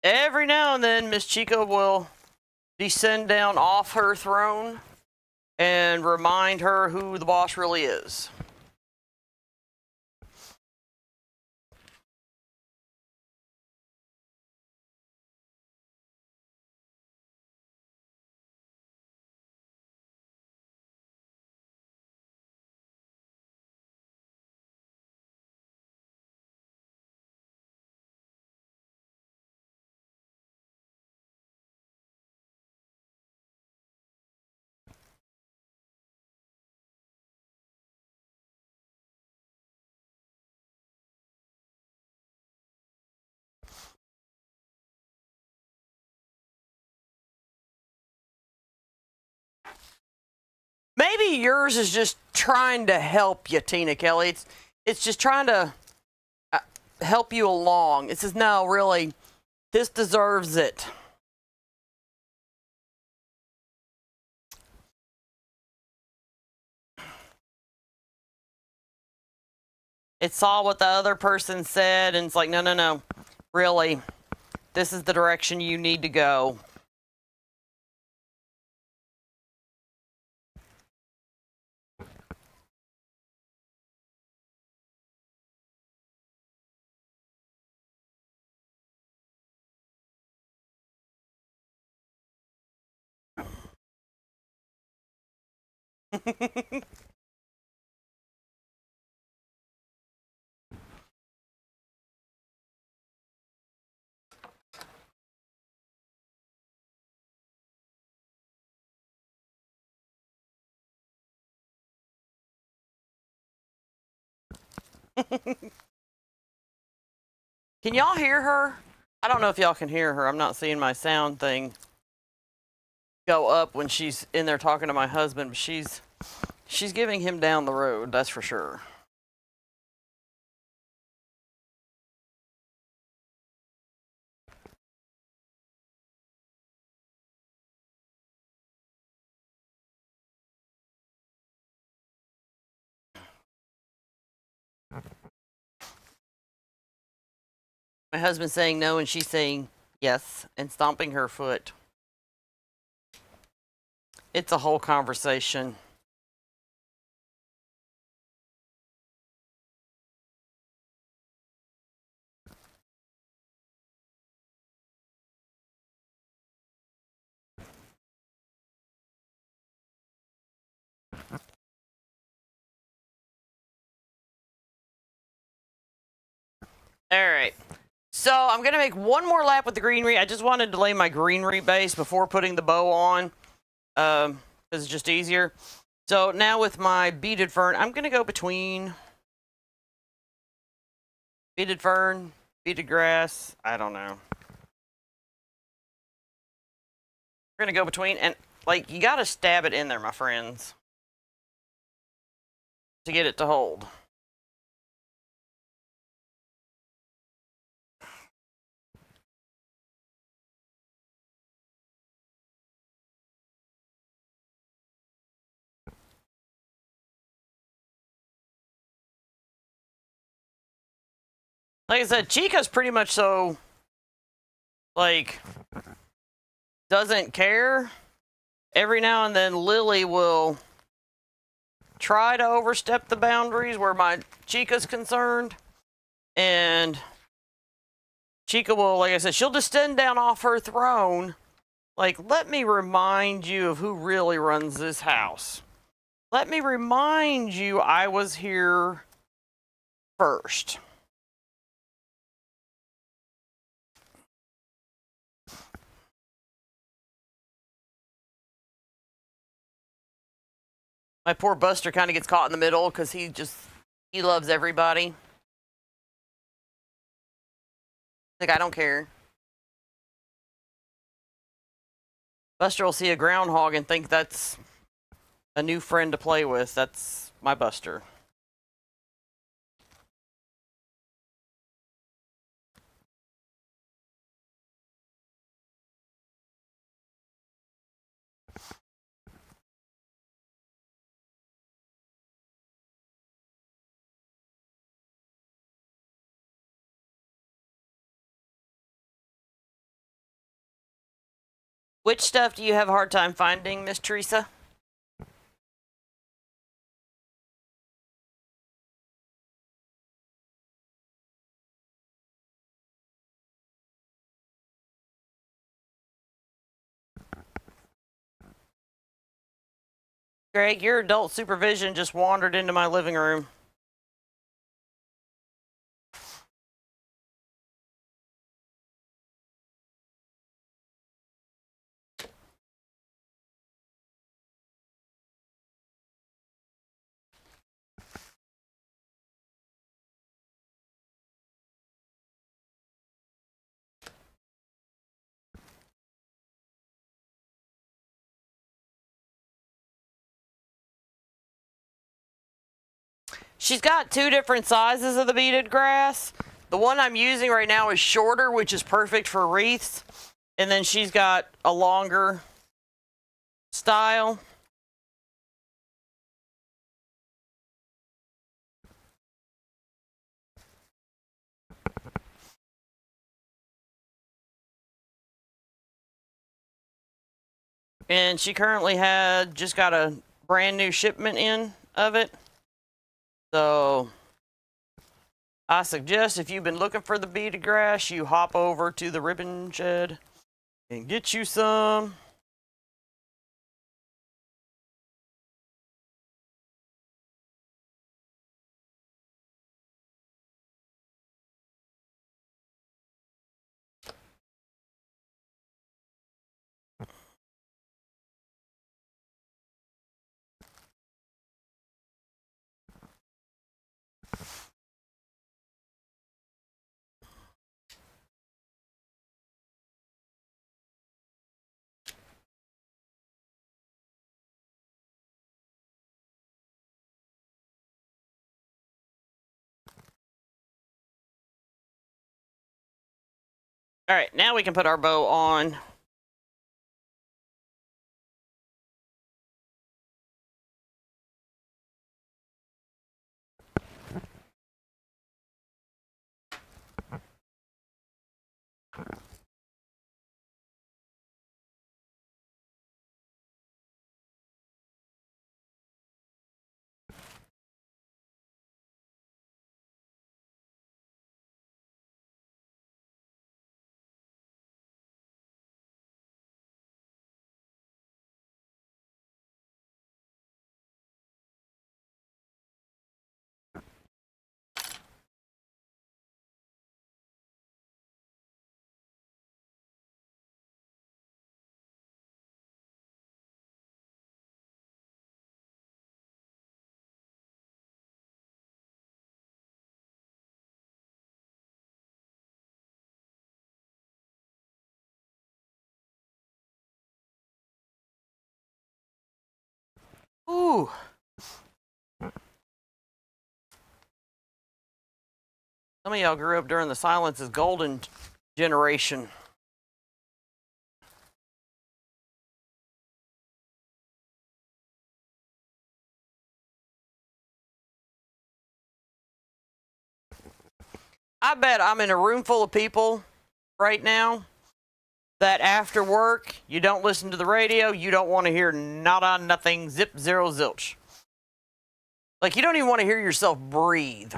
every now and then, Miss Chica will descend down off her throne and remind her who the boss really is. Maybe yours is just trying to help you, Tina Kelly. It's just trying to help you along. It says, no, really, this deserves it. It saw what the other person said, and it's like, no, no, no. Really, this is the direction you need to go. Can y'all hear her? I don't know if y'all can hear her. I'm not seeing my sound thing go up when she's in there talking to my husband, but she's giving him down the road, that's for sure. My husband's saying no and she's saying yes and stomping her foot. It's a whole conversation. All right. So I'm going to make one more lap with the greenery. I just wanted to lay my greenery base before putting the bow on. Because it's just easier. So now with my beaded fern, I'm going to go between beaded fern, beaded grass. I don't know. We're going to go between, and like, you got to stab it in there, my friends, to get it to hold. Like I said, Chica's pretty much so, like, doesn't care. Every now and then Lily will try to overstep the boundaries where my Chica's concerned. And Chica will, like I said, she'll descend down off her throne. Like, let me remind you of who really runs this house. Let me remind you I was here first. My poor Buster kind of gets caught in the middle because he loves everybody. Like, I don't care. Buster will see a groundhog and think that's a new friend to play with. That's my Buster. Which stuff do you have a hard time finding, Miss Teresa? Greg, your adult supervision just wandered into my living room. She's got two different sizes of the beaded grass. The one I'm using right now is shorter, which is perfect for wreaths. And then she's got a longer style. And she currently had just got a brand new shipment in of it. So I suggest if you've been looking for the beaded grass, you hop over to the ribbon shed and get you some. All right, now we can put our bow on. Ooh. Some of y'all grew up during the Silence is Golden generation. I bet I'm in a room full of people right now that after work, you don't listen to the radio, you don't want to hear nada, nothing, zip, zero, zilch. Like, you don't even want to hear yourself breathe.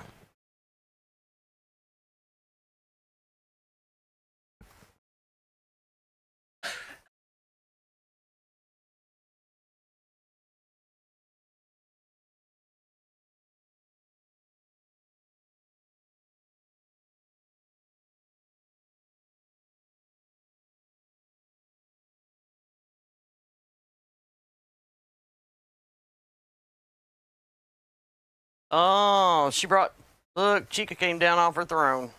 Oh, she brought... Look, Chica came down off her throne.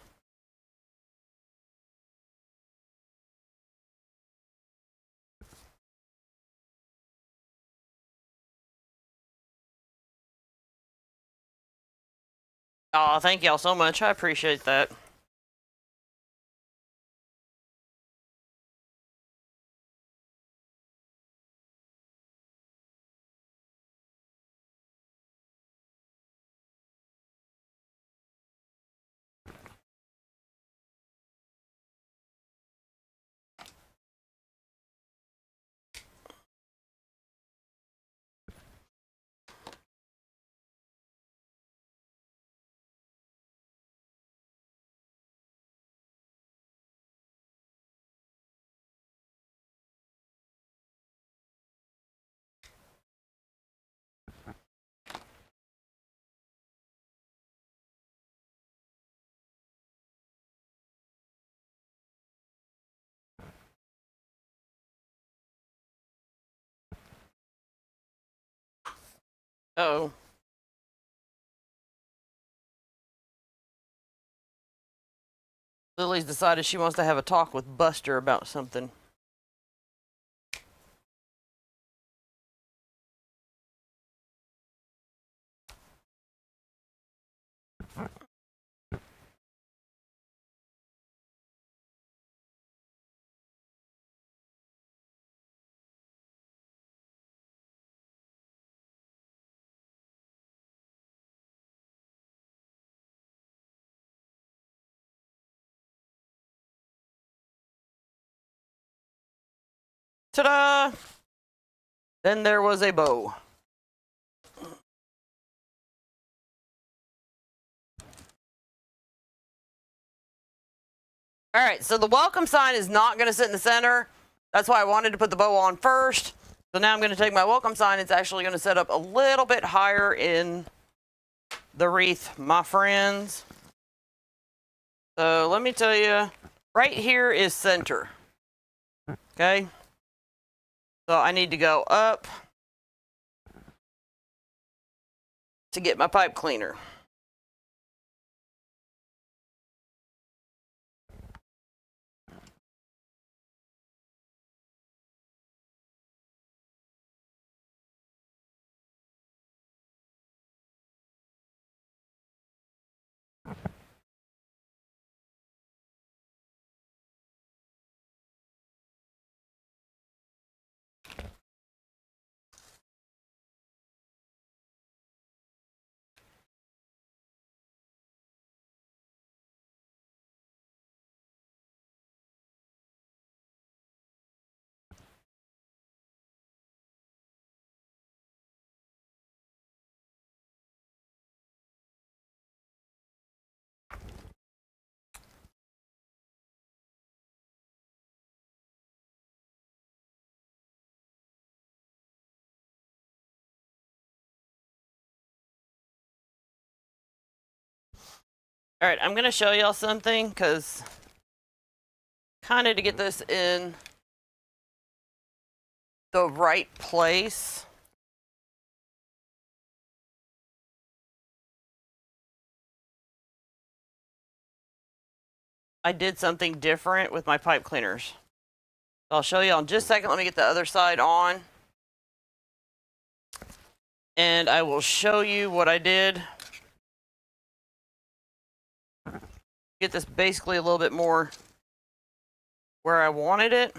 Oh, thank y'all so much. I appreciate that. Uh-oh. Lily's decided she wants to have a talk with Buster about something. Ta-da! Then there was a bow. All right, so the welcome sign is not going to sit in the center. That's why I wanted to put the bow on first. So now I'm going to take my welcome sign. It's actually going to set up a little bit higher in the wreath, my friends. So let me tell you, right here is center. Okay? So I need to go up to get my pipe cleaner. All right, I'm gonna show y'all something because kind of to get this in the right place. I did something different with my pipe cleaners. I'll show you in just a second. Let me get the other side on. And I will show you what I did. Get this basically a little bit more where I wanted it.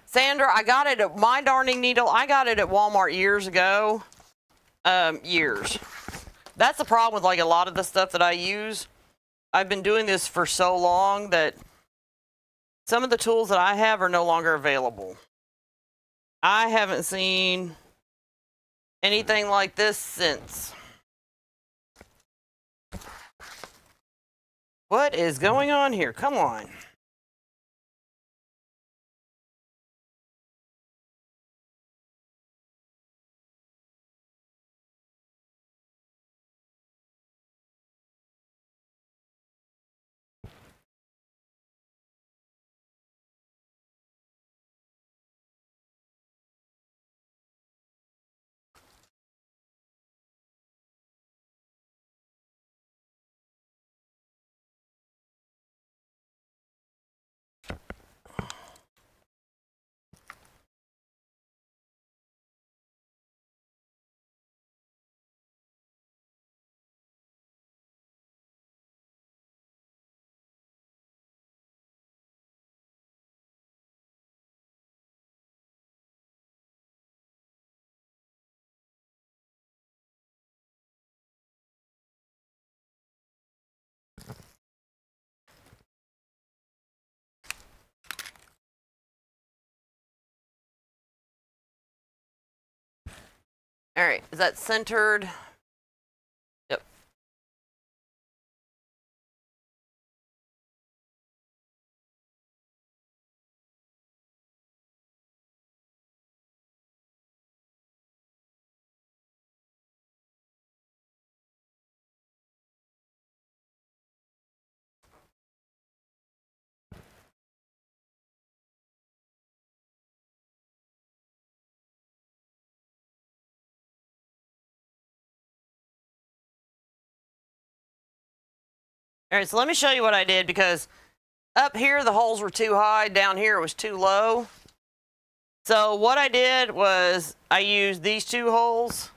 Sandra, I got it at my darning needle. I got it at Walmart years ago. Years. That's the problem with like a lot of the stuff that I use. I've been doing this for so long that some of the tools that I have are no longer available. I haven't seen anything like this since. What is going on here? Come on. All right, is that centered? Yep. All right, so let me show you what I did, because up here the holes were too high, down here it was too low. So what I did was I used these two holes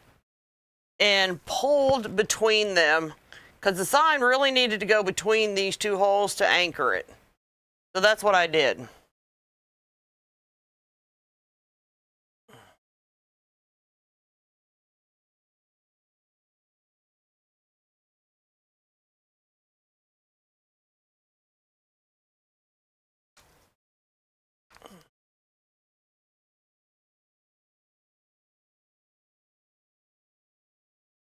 and pulled between them, because the sign really needed to go between these two holes to anchor it. So that's what I did.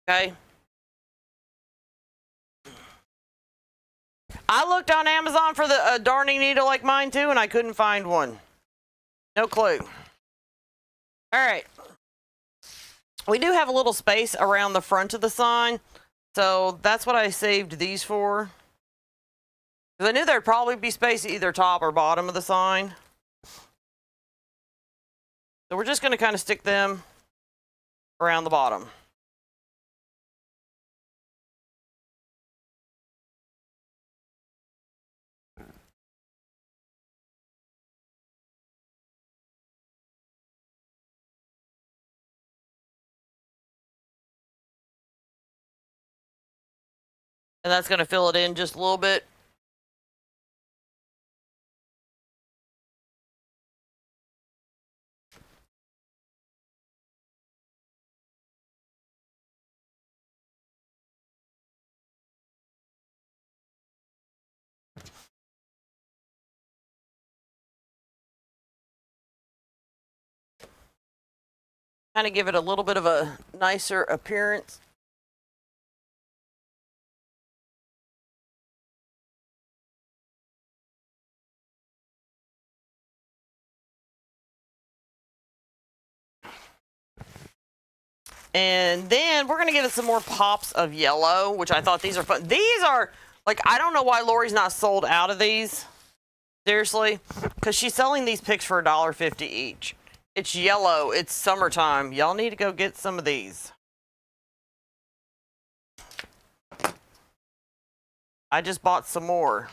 Okay. I looked on Amazon for the darning needle like mine too, and I couldn't find one. No clue. All right. We do have a little space around the front of the sign, so that's what I saved these for. Because I knew there'd probably be space at either top or bottom of the sign. So we're just going to kind of stick them around the bottom. And that's going to fill it in just a little bit. Kind of give it a little bit of a nicer appearance. And then we're going to give it some more pops of yellow, which I thought these are fun. These are, like, I don't know why Lori's not sold out of these. Seriously. Because she's selling these picks for $1.50 each. It's yellow. It's summertime. Y'all need to go get some of these. I just bought some more.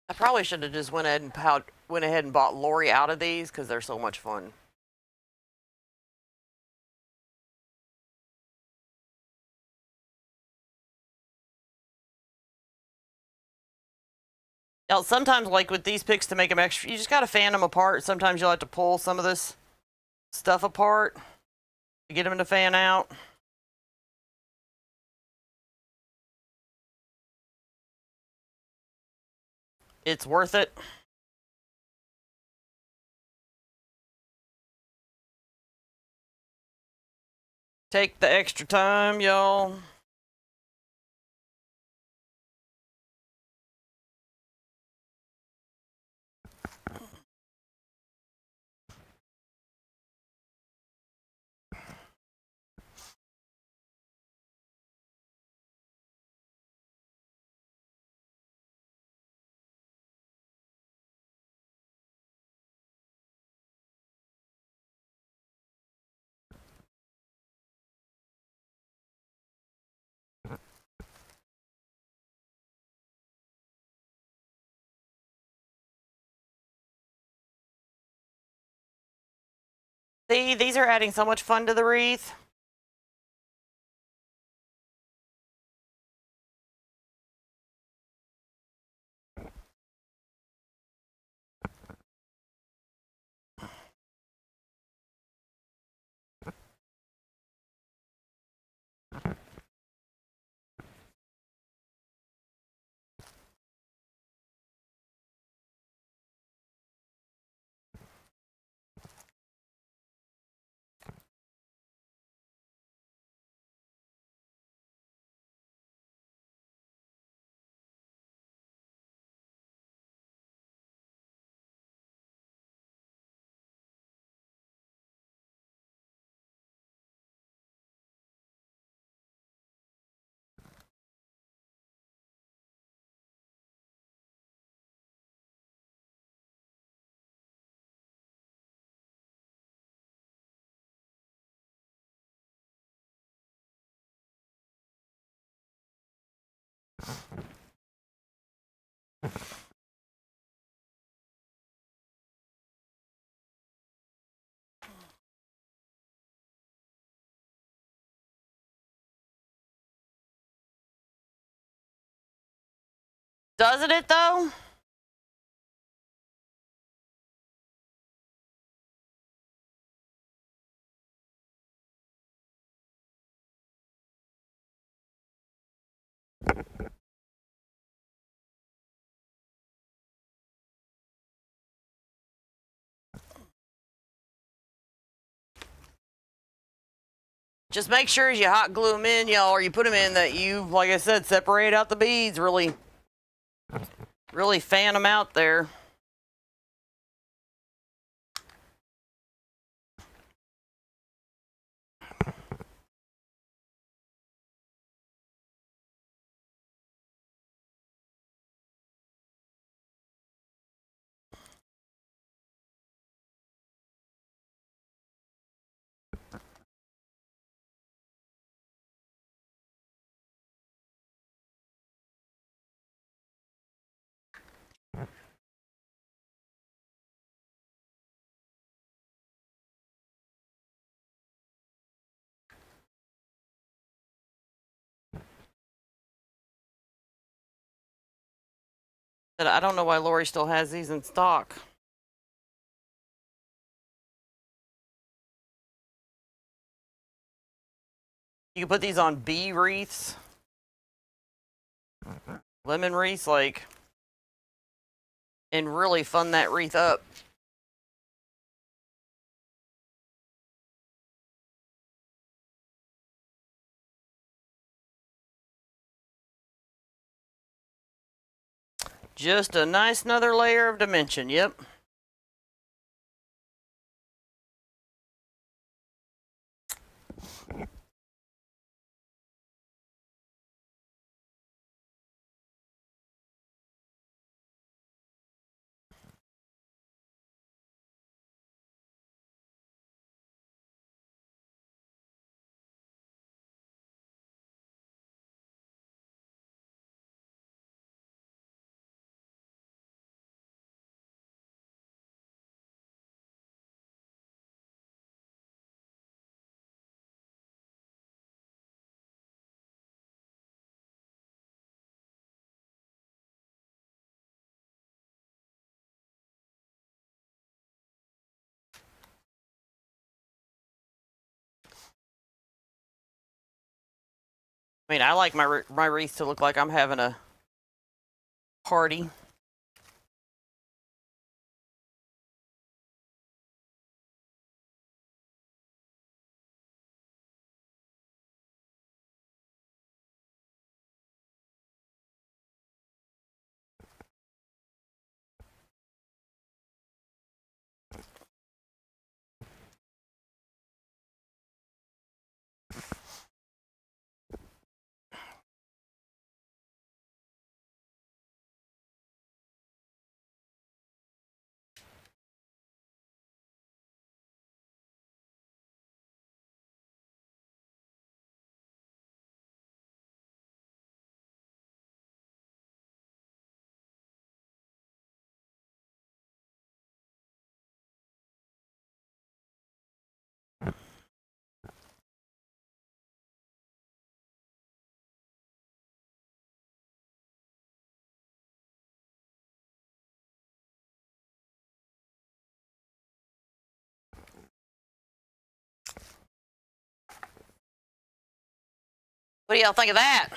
I probably should have just went ahead and bought Lori out of these because they're so much fun. Now, sometimes, like with these picks, to make them extra, you just got to fan them apart. Sometimes you'll have to pull some of this stuff apart to get them to fan out. It's worth it. Take the extra time, y'all. See, these are adding so much fun to the wreath. Doesn't it, though? Just make sure as you hot glue them in, y'all, or you put them in, that you, like I said, separate out the beads. Really fan them out there. I don't know why Lori still has these in stock. You can put these on bee wreaths, lemon wreaths, like, and really fun that wreath up. Just a nice another layer of dimension, yep. I mean, I like my wreath to look like I'm having a party. What do y'all think of that?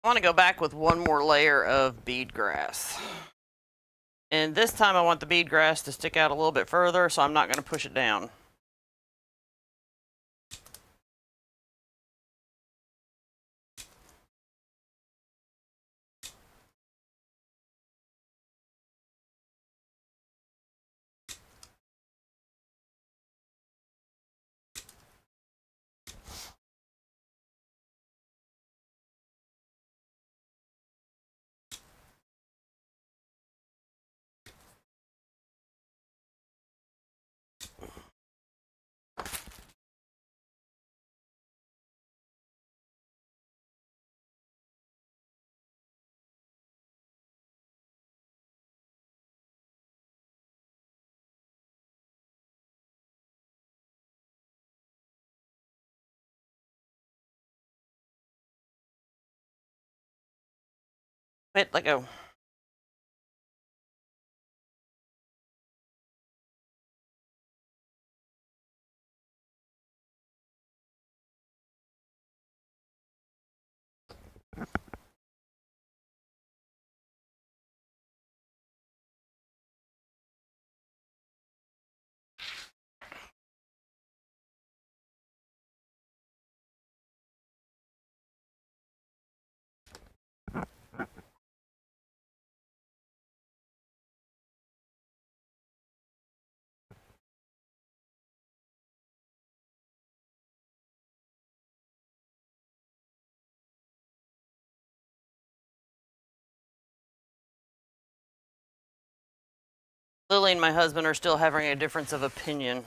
I want to go back with one more layer of bead grass. And this time I want the bead grass to stick out a little bit further, so I'm not going to push it down. Wait, let go. Lily and my husband are still having a difference of opinion.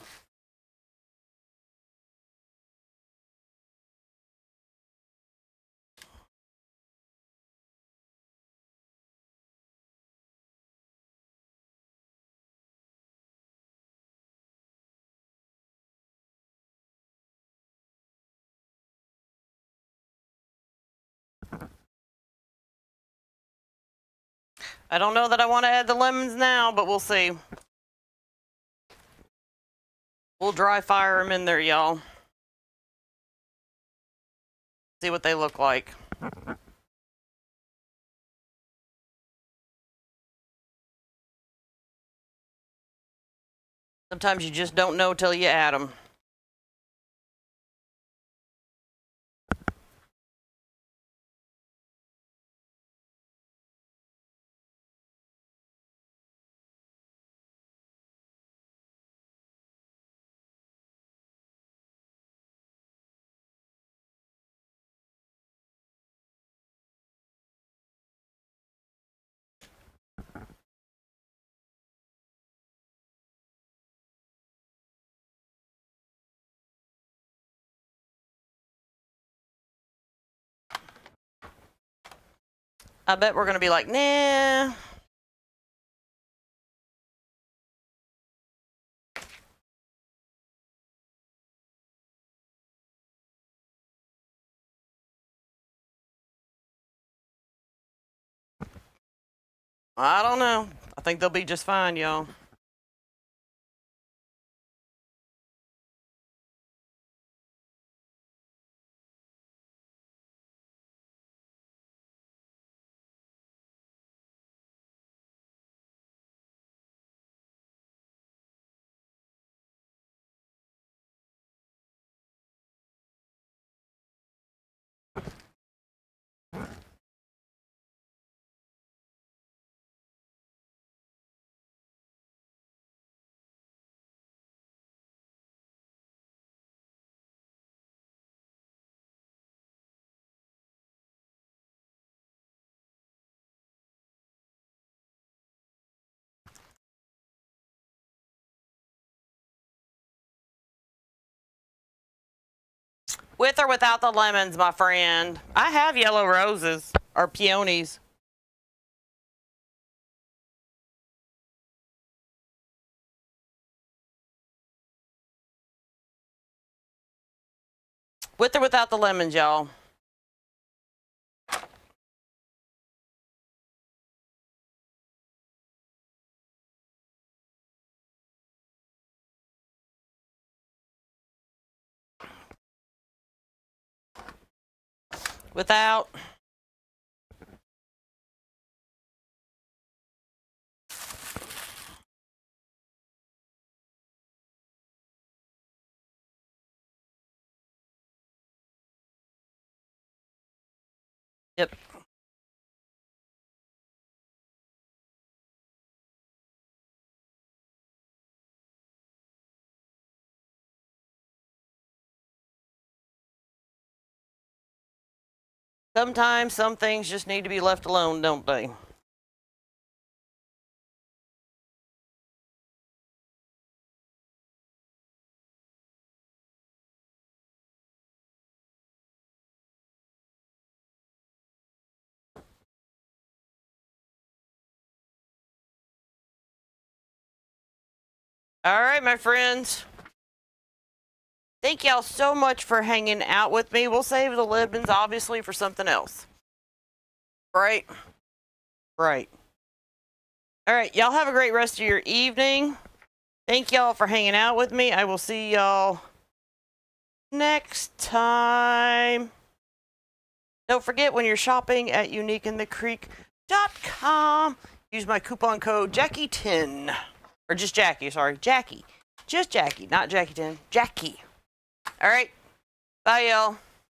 I don't know that I want to add the lemons now, but we'll see. We'll dry fire them in there, y'all. See what they look like. Sometimes you just don't know till you add them. I bet we're going to be like, nah. I don't know. I think they'll be just fine, y'all. With or without the lemons, my friend. I have yellow roses, or peonies. With or without the lemons, y'all. Without. Yep. Sometimes some things just need to be left alone, don't they? All right, my friends. Thank y'all so much for hanging out with me. We'll save the lemons, obviously, for something else. Right? Right. All right, y'all have a great rest of your evening. Thank y'all for hanging out with me. I will see y'all next time. Don't forget, when you're shopping at uniqueinthecreek.com, use my coupon code JACKIE10. Or just Jackie, sorry. Jackie. Just Jackie, not Jackie 10. Jackie. All right. Bye, y'all.